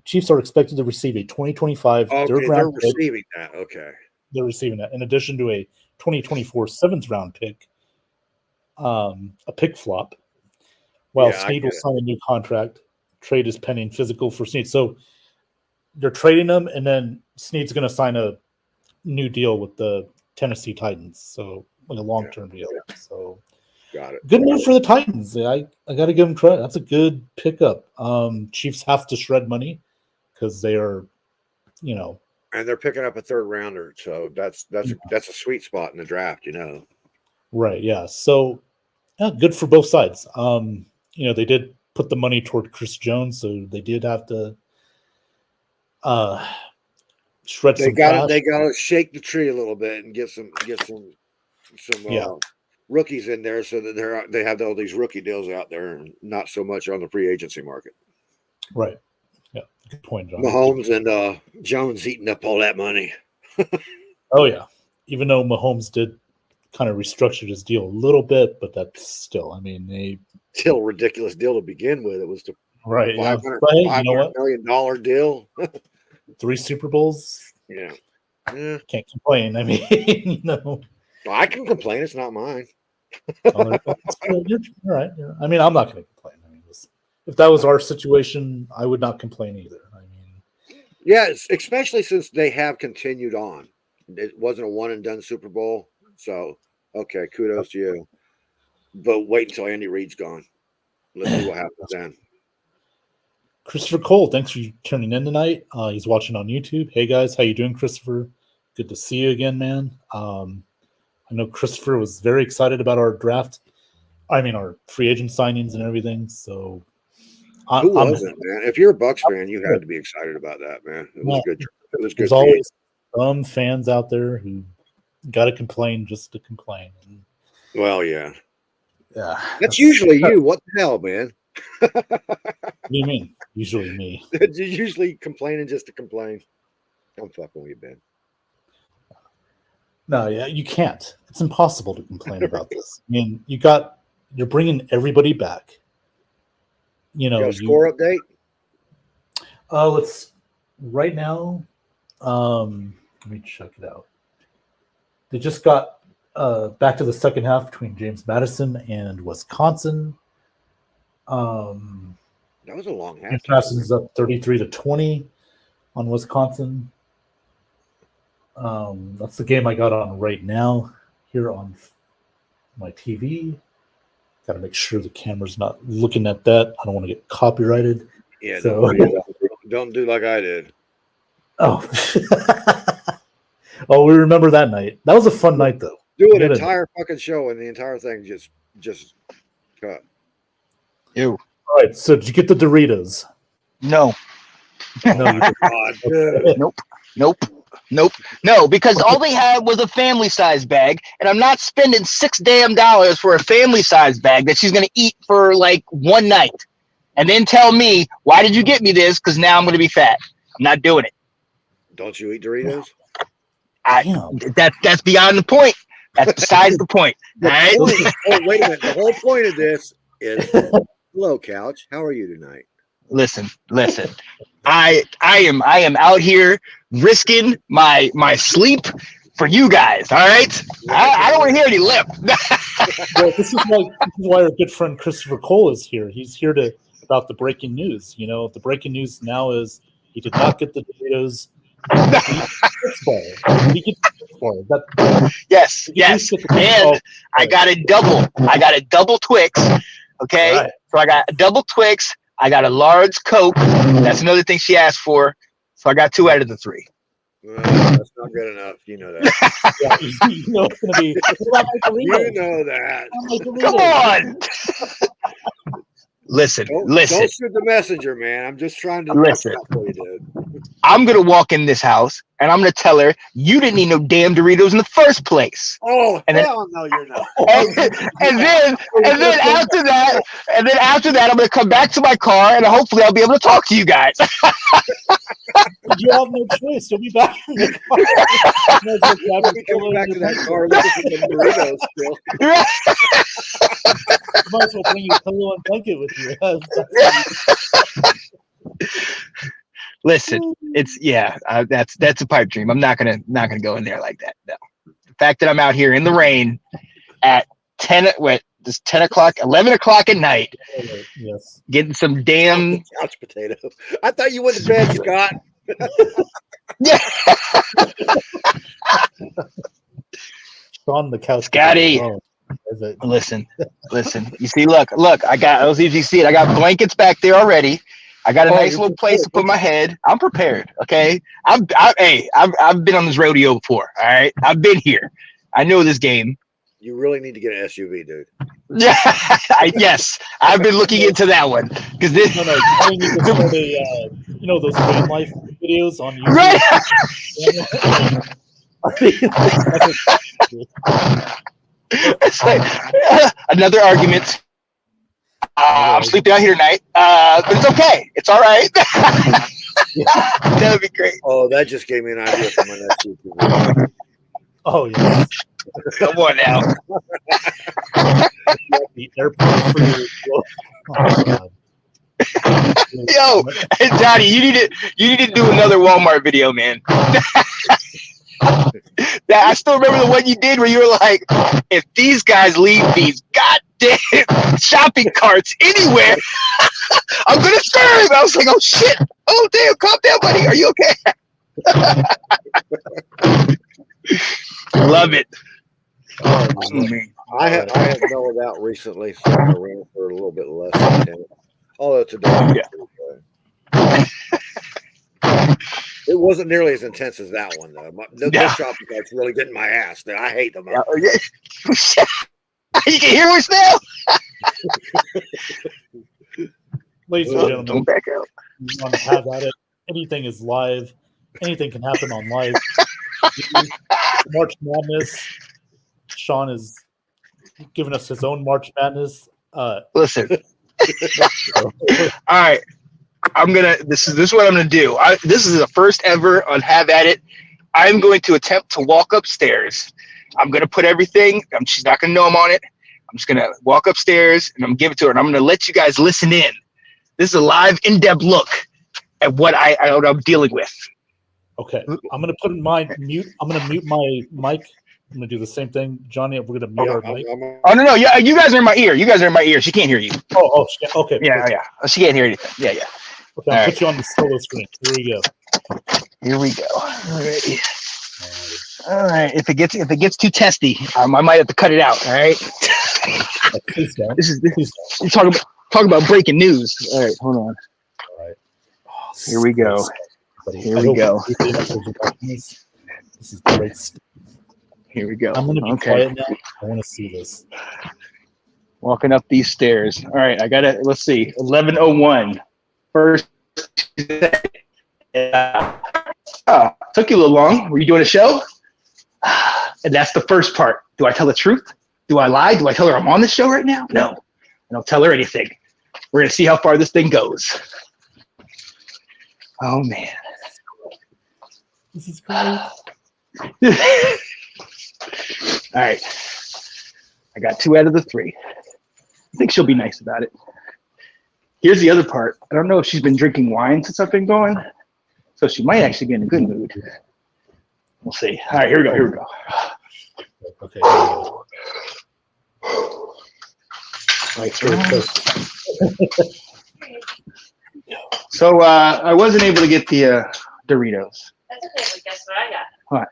Chiefs are expected to receive a 2025 Okay, 3rd they're round pick. receiving that. Okay. They're receiving that in addition to a 2024 7th round pick, a pick flop. While Yeah, I Snead will get it. sign a new contract. Trade is pending physical for Snead. So they're trading him, and then Snead's going to sign a new deal with the Tennessee Titans. So like a long-term deal. So Got it. good move for the Titans. I got to give them credit. That's a good pickup. Chiefs have to shred money because they are, And they're picking up a 3rd rounder, so that's a sweet spot in the draft, right. Yeah. So good for both sides. They did put the money toward Chris Jones, so they did have to shred They some got cash. They got to shake the tree a little bit and get some rookies in there, so that they have all these rookie deals out there, and not so much on the free agency market. Right. Yeah. Good point, John. Mahomes and Jones eating up all that money. Oh yeah. Even though Mahomes did kind of restructure his deal a little bit, but that's still, they Still a ridiculous deal to begin with. It was the right. Yeah. $500 But hey, you know what? million deal. 3 Super Bowls. Yeah. Can't complain. I can complain. It's not mine. You're right. Yeah. I'm not going to complain. If that was our situation, I would not complain either. Yes, especially since they have continued on. It wasn't a one and done Super Bowl. So, okay, kudos to you. But wait until Andy Reid's gone. Let's see what happens then. Christopher Cole, thanks for tuning in tonight. He's watching on YouTube. Hey guys, how you doing, Christopher? Good to see you again, man. I know Christopher was very excited about our draft. Our free agent signings and everything. So, who wasn't, man? If you're a Bucs fan, you had to be excited about that, man. It was good. It was good. There's always some fans out there who got to complain just to complain. Well, yeah. Yeah. That's usually you. What the hell, man? What do you mean? Usually me. You're usually complaining just to complain. I'm fucking with you, Ben. No, yeah, you can't. It's impossible to complain about this. You're bringing everybody back. Got a score update? Let's right now. Let me check it out. They just got back to the second half between James Madison and Wisconsin. That was a long half. Wisconsin's up 33-20 on Wisconsin. That's the game I got on right now here on my TV. Got to make sure the camera's not looking at that. I don't want to get copyrighted. Yeah, So- don't do like I did. Oh, oh, we remember that night. That was a fun night, though. Do an Get it. entire fucking show and the entire thing just cut. Ew. All right. So did you get the Doritos? No. No. You didn't. God, dude. Nope. No, because all they had was a family size bag, and I'm not spending $6 for a family size bag that she's gonna eat for like one night, and then tell me why did you get me this? Because now I'm gonna be fat. I'm not doing it. Don't you eat Doritos? Damn. That's beyond the point. That's besides the point. All right. Oh, wait a minute. The whole point of this is, hello, Couch. How are you tonight? Listen. I am out here risking my sleep for you guys. All right. I don't want to hear any lip. Well, this is why our good friend Christopher Cole is here. He's here about the breaking news. You know, the breaking news now is he did not get the Doritos. He gets Yes. And I got a double. I got a double Twix. Okay. Right. So I got a double Twix. I got a large Coke. That's another thing she asked for. So I got 2 out of the 3. That's not good enough. You know that. Yeah, you know it's gonna be. You know that. Come on. Listen. Don't shoot the messenger, man. I'm just trying to Listen. for you, dude. I'm gonna walk in this house and I'm gonna tell her you didn't need no damn Doritos in the first place. Oh, And then- hell no, you're not. and then after that, I'm gonna come back to my car and hopefully I'll be able to talk to you guys. You have no choice. You'll be back in the car. I'll be coming back to that car looking for some Doritos still. Might as well bring your pillow and blanket with you. Listen, it's that's a pipe dream. I'm not gonna go in there like that. No. The fact that I'm out here in the rain at 10 o'clock, 11 o'clock at night, Yes. getting some damn Couch potato. I thought you went to bed, Scott. yeah. On the couch. Scotty. Oh, is it? Listen. You see, look. I don't see if you see it. I got blankets back there already. I got a nice little place to put my head. I'm prepared. Okay. I've been on this rodeo before. All right. I've been here. I know this game. You really need to get an SUV, dude. Yeah. Yes. I've been looking into that one because this. No, you need to start you know those van life videos on YouTube. Right. It's like another argument. I'm sleeping out here tonight, but it's okay. It's all right. That would be great. Oh, that just gave me an idea for my next YouTube. Oh yeah. Come on now. The airport for your. Oh my God. Yo, hey, Johnny, you need to do another Walmart video, man. I still remember the one you did where you were like, if these guys leave these goddamn shopping carts anywhere, I'm gonna scream. I was like, oh shit. Oh damn, calm down, buddy. Are you okay? Love it. I have mellowed out recently, so I ran for a little bit less than 10. Although today, it wasn't nearly as intense as that one, though. Those shopping carts really getting my ass. I hate them. You can hear us now. Ladies and gentlemen, Don't back out. you want to have at it. Anything is live. Anything can happen on live. March Madness. Sean is giving us his own March Madness. Listen. All right. This is what I'm gonna do. This is the first ever on Have At It. I'm going to attempt to walk upstairs. I'm gonna put everything. She's not gonna know I'm on it. I'm just gonna walk upstairs and I'm gonna give it to her, and I'm gonna let you guys listen in. This is a live, in-depth look at what I'm dealing with. Okay, I'm gonna put my mute. I'm gonna mute my mic. I'm gonna do the same thing, Johnny. We're gonna mute our mic. Oh no, yeah, you guys are in my ear. She can't hear you. Okay. Yeah. She can't hear anything. Yeah. Okay, I'll put you on the solo screen. Here we go. Alrighty. All right. If it gets too testy, I might have to cut it out. All right. Please don't. This is talking about breaking news. All right, hold on. All right. Oh, Here we go. Here we go. This is great stuff. Here we go. I'm gonna be quiet now. I want to see this. Walking up these stairs. All right, I got it. Let's see. 11:01. First. Took you a little long. Were you doing a show? And that's the first part. Do I tell the truth? Do I lie? Do I tell her I'm on the show right now? No. I don't tell her anything. We're gonna see how far this thing goes. Oh man. This is great. All right. I got 2 out of the 3. I think she'll be nice about it. Here's the other part. I don't know if she's been drinking wine since I've been going, so she might actually be in a good mood. We'll see. All right, here we go. Here we go. Okay. Here we go. Lights very close. So I wasn't able to get the Doritos. That's okay, but guess what I got? What?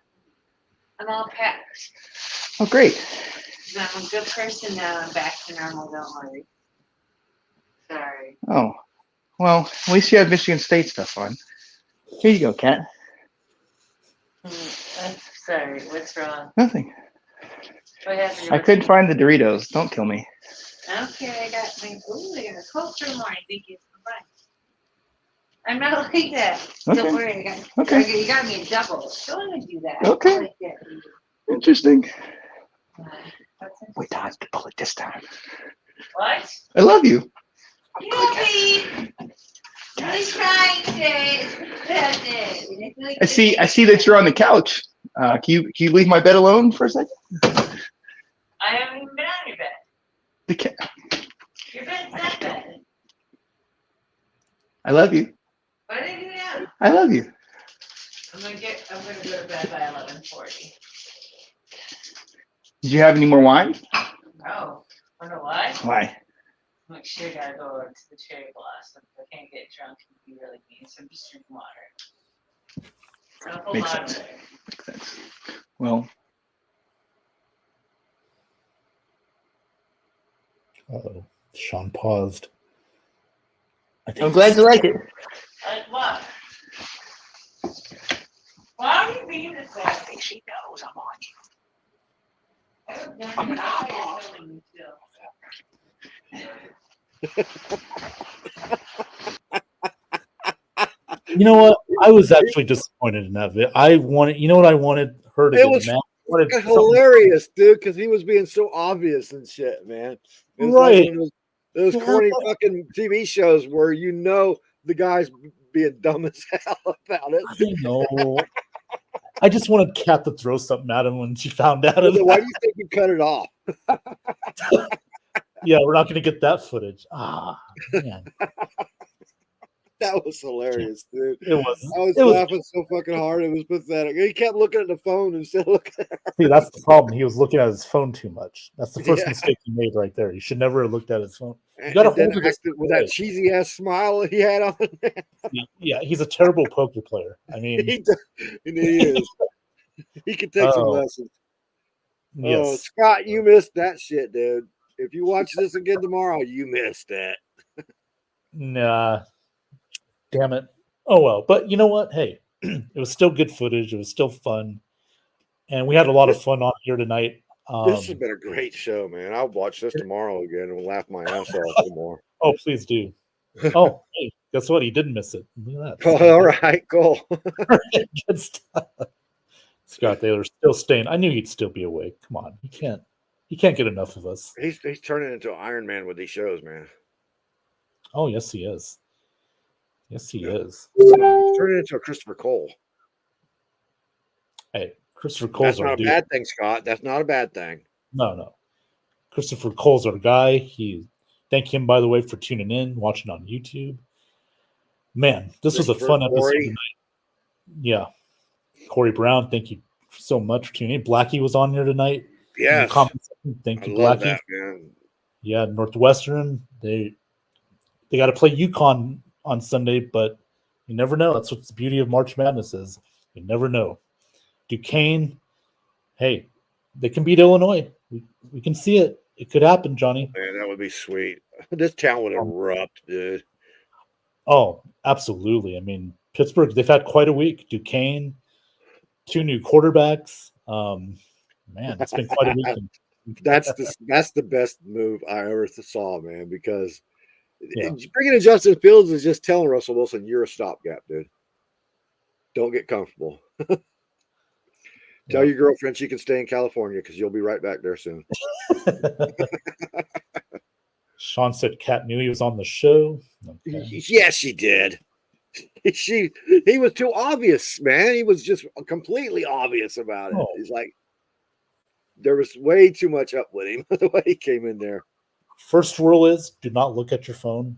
I'm all packed. Oh, great. I'm a good person now. I'm back to normal. Don't worry. Sorry. Oh, well, at least you have Michigan State stuff on. Here you go, Kat. I'm sorry. What's wrong? Nothing. What happened? I couldn't find the Doritos. Don't kill me. I don't care. I got my. Ooh, I got a Coke for more. I think it's fine. I'm not like that. Okay. Don't worry. You got me a double. Don't even do that. Okay. I like that. Interesting. What's We dodged the bullet this time. What? I love you. Yuppie! Really trying today. That's it. I see that you're on the couch. Can you leave my bed alone for a second? I haven't even been on your bed. The cat. Your bed's not bed. I love you. What do they do now? I love you. I'm gonna go to bed by 11:40. Did you have any more wine? Oh, wonder why? Why? I'm like, sure, gotta go over to the cherry blossom. If I can't get drunk, it'd be really mean, so I'm just drinking water. Got a whole Makes lot sense. of it. Makes sense. Well, Uh-oh. Sean paused. I think I'm glad you like it. Like what? Why are you being this way? I think she knows I'm on you. I'm gonna hop on. You know what? I was actually disappointed in that bit. I wanted, you know what I wanted her to It get was mad. I wanted something- hilarious, dude, because he was being so obvious and shit, man. It was Right. like one of those corny fucking TV shows where you know the guy's being dumb as hell about it. I know. I just wanted Kat to throw something at him when she found out. Of Why that. do you think you cut it off? Yeah, we're not going to get that footage. Ah, man. That was hilarious, dude. It was. I was It was- laughing so fucking hard. It was pathetic. He kept looking at the phone instead of looking at See, that's the problem. He was looking at his phone too much. That's the first Yeah. mistake he made right there. He should never have looked at his phone. and gotta then hold it acted with that cheesy ass smile that he had on. Yeah, he's a terrible poker player. I mean, he is. He could take some Oh, lessons. Oh, yes. Scott, you missed that shit, dude. If you watch this again tomorrow, you missed that. Nah. Damn it. Oh well. But you know what? Hey, it was still good footage. It was still fun. And we had a lot of fun on here tonight. This has been a great show, man. I'll watch this tomorrow again and laugh my ass off some more. Oh, please do. Oh, hey, guess what? He didn't miss it. Look at that. Oh, all right, cool. Good stuff. Scott Taylor still staying. I knew he'd still be awake. Come on. He can't get enough of us. He's turning into Iron Man with these shows, man. Oh, yes, he is. Yes, he is. He's turning into a Christopher Cole. Hey, Christopher That's Cole's not our a dude. bad thing, Scott. That's not a bad thing. No. Christopher Cole's our guy. Thank him, by the way, for tuning in, watching on YouTube. Man, this was a fun episode Corey. tonight. Yeah. Corey Brown, thank you so much for tuning in. Blackie was on here tonight. In the Yes, comment section. Thank I you, love Blackie. that, man. Yeah, Northwestern. They got to play UConn on Sunday, but you never know. That's what the beauty of March Madness is. You never know. Duquesne, hey, they can beat Illinois. We can see it. It could happen, Johnny. Man, that would be sweet. This town would erupt, dude. Oh, absolutely. I mean, Pittsburgh, they've had quite a week. Duquesne, 2 new quarterbacks. Man, it's been quite a weekend. That's the best move I ever saw, man. Because Yeah. bringing in Justin Fields is just telling Russell Wilson, "You're a stopgap, dude. Don't get comfortable. Tell your girlfriend she can stay in California because you'll be right back there soon." Sean said Kat knew he was on the show. Okay. Yes, she did. He was too obvious, man. He was just completely obvious about it. Oh. He's like, there was way too much up with him the way he came in there. First rule is do not look at your phone.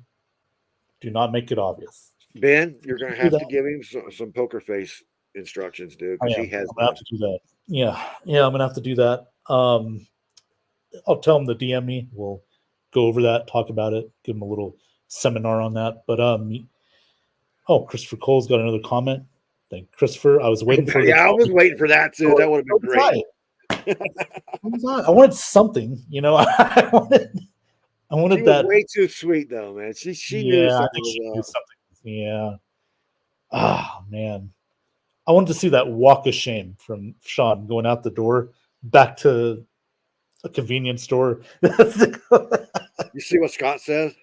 Do not make it obvious. Ben, you're going to Do have to that. give him some poker face instructions, dude. I Because am. he has I'm gonna have to do that. Yeah, I'm gonna have to do that. I'll tell him to DM me. We'll go over that, talk about it, give him a little seminar on that. But oh, Christopher Cole's got another comment. Thank Christopher. I was waiting for yeah, I was waiting for that too. That would have been great. I wanted something, I wanted She was that. way too sweet though, man. She knew Yeah, I something think she knew was up. something. Yeah. Ah, man. I wanted to see that walk of shame from Sean going out the door back to a convenience store. You see what Scott says?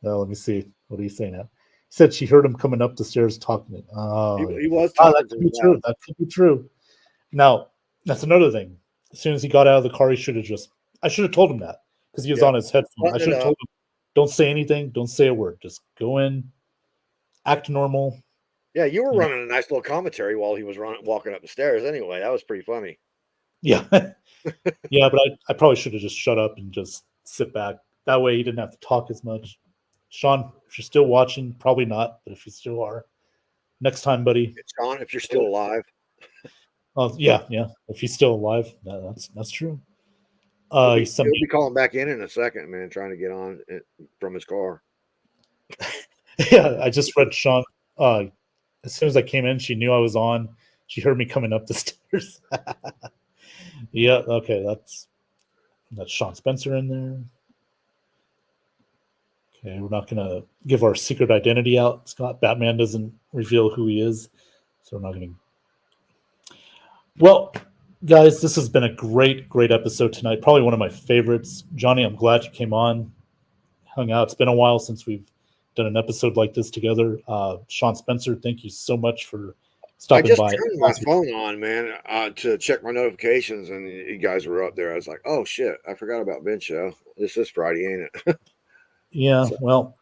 Now, let me see. What do you say now? He said she heard him coming up the stairs talking. Oh, He was that talking to could me. be true. That could be true. Now, that's another thing. As soon as he got out of the car, I should have told him that because he was Yeah. on his headphone. I Button it should have told up. him, don't say anything, don't say a word. Just go in, act normal. Yeah, you were Yeah. running a nice little commentary while he was walking up the stairs. Anyway, that was pretty funny. Yeah. Yeah, but I probably should have just shut up and just sit back. That way he didn't have to talk as much. Sean, if you're still watching, probably not, but if you still are, next time, buddy. Sean, if you're still alive. Oh, yeah. If he's still alive, that's true. He'll He sent be me, calling back in a second, man, trying to get on from his car. yeah, I just read Sean. As soon as I came in, she knew I was on. She heard me coming up the stairs. Yeah, okay, that's Sean Spencer in there. Okay, we're not gonna give our secret identity out, Scott. Batman doesn't reveal who he is, so we're not gonna. Well, guys, this has been a great episode tonight. Probably one of my favorites. Johnny, I'm glad you came on, hung out. It's been a while since we've done an episode like this together. Sean Spencer, thank you so much for I stopping just by. turned my phone on, man, to check my notifications, and you guys were up there. I was like, "Oh shit, I forgot about Ben Show. This is Friday, ain't it?" Yeah, well,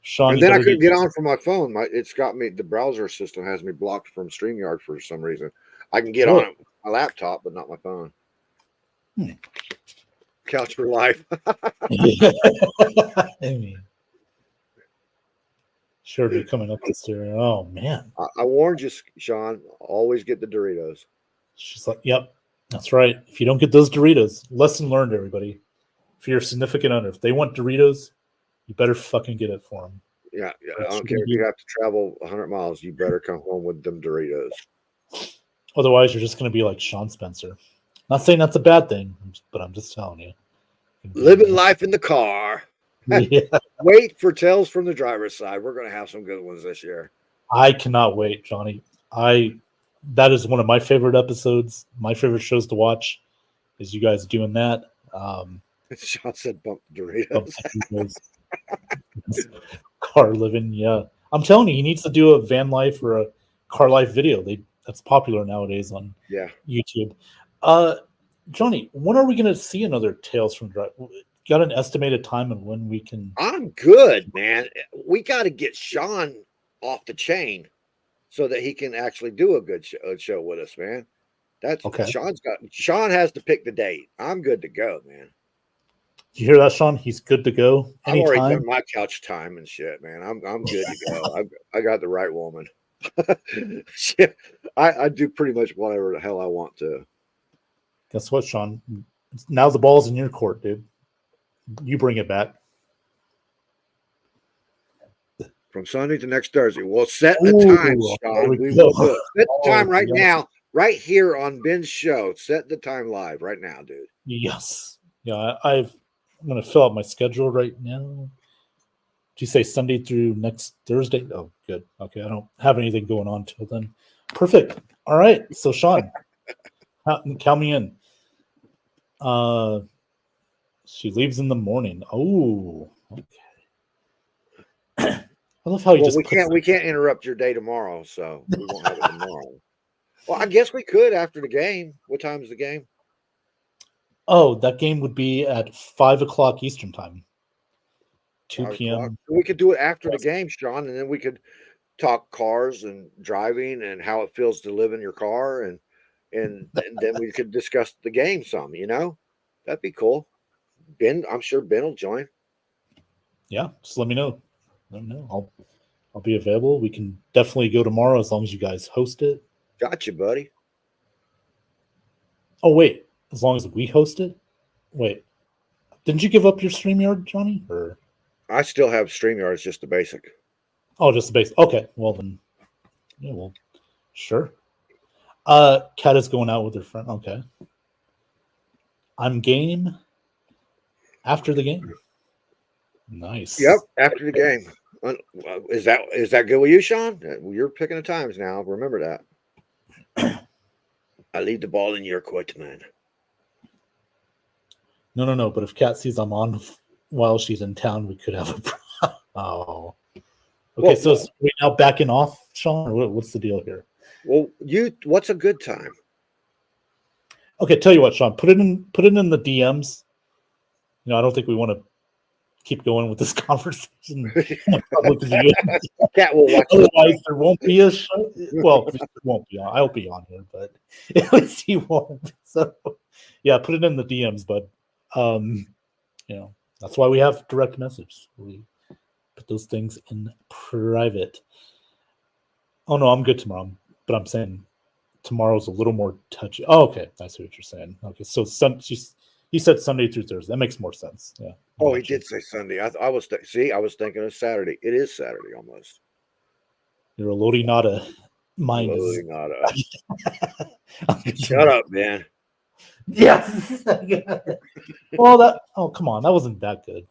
Sean, And you then I better couldn't get on from my phone. It's got me. The browser system has me blocked from StreamYard for some reason. I can get Really? on my laptop, but not my phone. Hmm. Couch for life. I mean, sure, be coming up the stairs. Oh man, I warned you, Sean. Always get the Doritos. she's like, "Yep, that's right. If you don't get those Doritos, lesson learned, everybody. If you're a significant other, if they want Doritos, you better fucking get it for them. Yeah, I That's don't gonna care if be- you have to travel 100 miles. You better come home with them Doritos. Otherwise, you're just going to be like Sean Spencer. Not saying that's a bad thing, but I'm just telling you. Living life in the car. Yeah, Wait for Tales from the Driver's Side. We're going to have some good ones this year. I cannot wait, Johnny. That is one of my favorite episodes. My favorite shows to watch is you guys doing that. Sean said bump the Doritos. Car living, yeah. I'm telling you, he needs to do a van life or a car life video. That's popular nowadays on Yeah. YouTube. Johnny, when are we going to see another Tales from Drive? Got an estimated time and when we can? I'm good, man. We got to get Sean off the chain so that he can actually do a good show with us, man. That's Okay. Sean has to pick the date. I'm good to go, man. You hear that, Sean? He's good to go I've already anytime. done my couch time and shit, man. I'm good to go. I got the right woman. Shit, I do pretty much whatever the hell I want to. Guess what, Sean? Now the ball's in your court, dude. You bring it back. From Sunday to next Thursday. We'll set the Ooh, time, there Sean. we We go. will do it. Set the time right yes. now, right here on Ben's show. Set the time live right now, dude. Yes. Yeah, I'm going to fill out my schedule right now. Do you say Sunday through next Thursday? Oh, good. Okay, I don't have anything going on till then. Perfect. All right. So, Sean, count me in. She leaves in the morning. Oh, okay. I love how you just we can't interrupt your day tomorrow, so we won't have it tomorrow. Well, I guess we could after the game. What time is the game? Oh, that game would be at 5 o'clock Eastern time. 2 5 p.m. o'clock. We could do it after the game, Sean, and then we could talk cars and driving and how it feels to live in your car, and then we could discuss the game some. That'd be cool. Ben, I'm sure Ben will join. Yeah, just let me know. Let me know. I'll be available. We can definitely go tomorrow as long as you guys host it. Got you, buddy. Oh wait, as long as we host it. Wait, didn't you give up your StreamYard, Johnny? Or I still have StreamYard. It's just the basic. oh, just the base. Okay, well then, yeah, well, sure. Kat is going out with her friend. Okay, I'm game. After the game. Nice. Yep. After the game. Is that good with you, Sean? You're picking the times now. Remember that. I leave the ball in your court, man. No. But if Kat sees I'm on while she's in town, we could have a problem. Oh. Okay, Well, so is we now backing off, Sean, or what's the deal here? Well, what's a good time? Okay, tell you what, Sean, put it in the DMs. You know, I don't think we want to keep going with this conversation. Cat will watch. Otherwise, there won't be a show. Well, it won't be on. I'll be on here, but at least he won't. So, yeah, put it in the DMs, but you know, that's why we have direct message. We put those things in private. Oh no, I'm good tomorrow, but I'm saying tomorrow's a little more touchy. Oh, okay, I see what you're saying. Okay, so he said Sunday through Thursday. That makes more sense. Yeah. Oh, he did say Sunday. I was thinking of Saturday. It is Saturday almost. You're a Lodi Nada mind. Loading Shut up, man. Yes. Well, come on, that wasn't that good.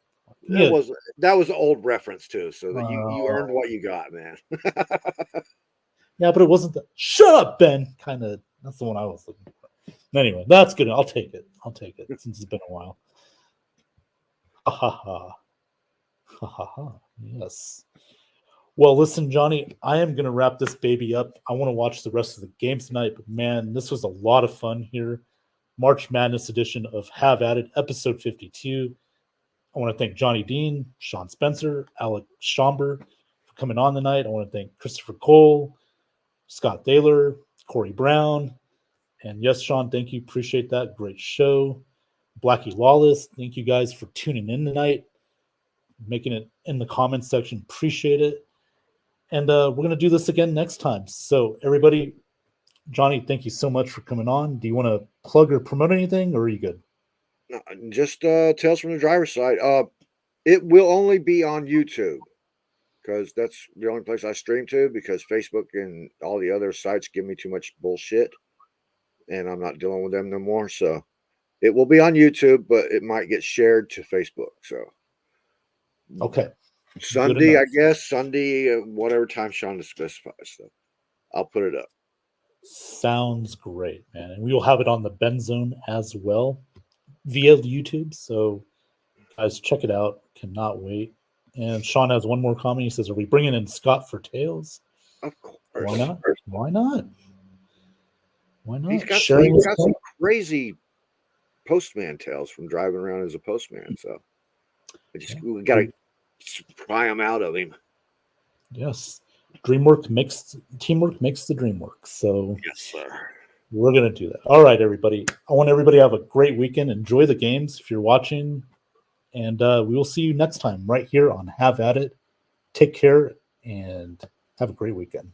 Yeah. That was an old reference too. So that you earned what you got, man. Yeah, but it wasn't that. Shut up, Ben. Kind of. That's the one I was looking for. Anyway, that's good. I'll take it since it's been a while. Ha ha ha. Ha ha ha. Yes. Well, listen, Johnny, I am going to wrap this baby up. I want to watch the rest of the games tonight, but man, this was a lot of fun here. March Madness edition of Have At It, episode 52. I want to thank Johnny Dean, Sean Spencer, Alec Schomburg for coming on tonight. I want to thank Christopher Cole, Scott Thaler, Corey Brown. And yes, Sean, thank you. Appreciate that. Great show. Blackie Lawless, thank you guys for tuning in tonight, making it in the comments section. Appreciate it. And we're going to do this again next time. So everybody, Johnny, thank you so much for coming on. Do you want to plug or promote anything, or are you good? No, just Tales from the Driver's Side. It will only be on YouTube because that's the only place I stream to, because Facebook and all the other sites give me too much bullshit and I'm not dealing with them no more. So it will be on YouTube, but it might get shared to Facebook. So Okay. Sunday, I guess, whatever time Sean specifies. So I'll put it up. Sounds great, man. And we will have it on the Ben Zone as well via YouTube. So guys, check it out. Cannot wait. And Sean has one more comment. He says, are we bringing in Scott for Tales? Of course. Why not? Why not? Why not? He's got Sharing some crazy postman tales from driving around as a postman. So we got to pry them out of him. Yes. Teamwork makes the dream work. So yes, sir. We're going to do that. All right, everybody. I want everybody to have a great weekend. Enjoy the games if you're watching. And we will see you next time right here on Have At It. Take care and have a great weekend.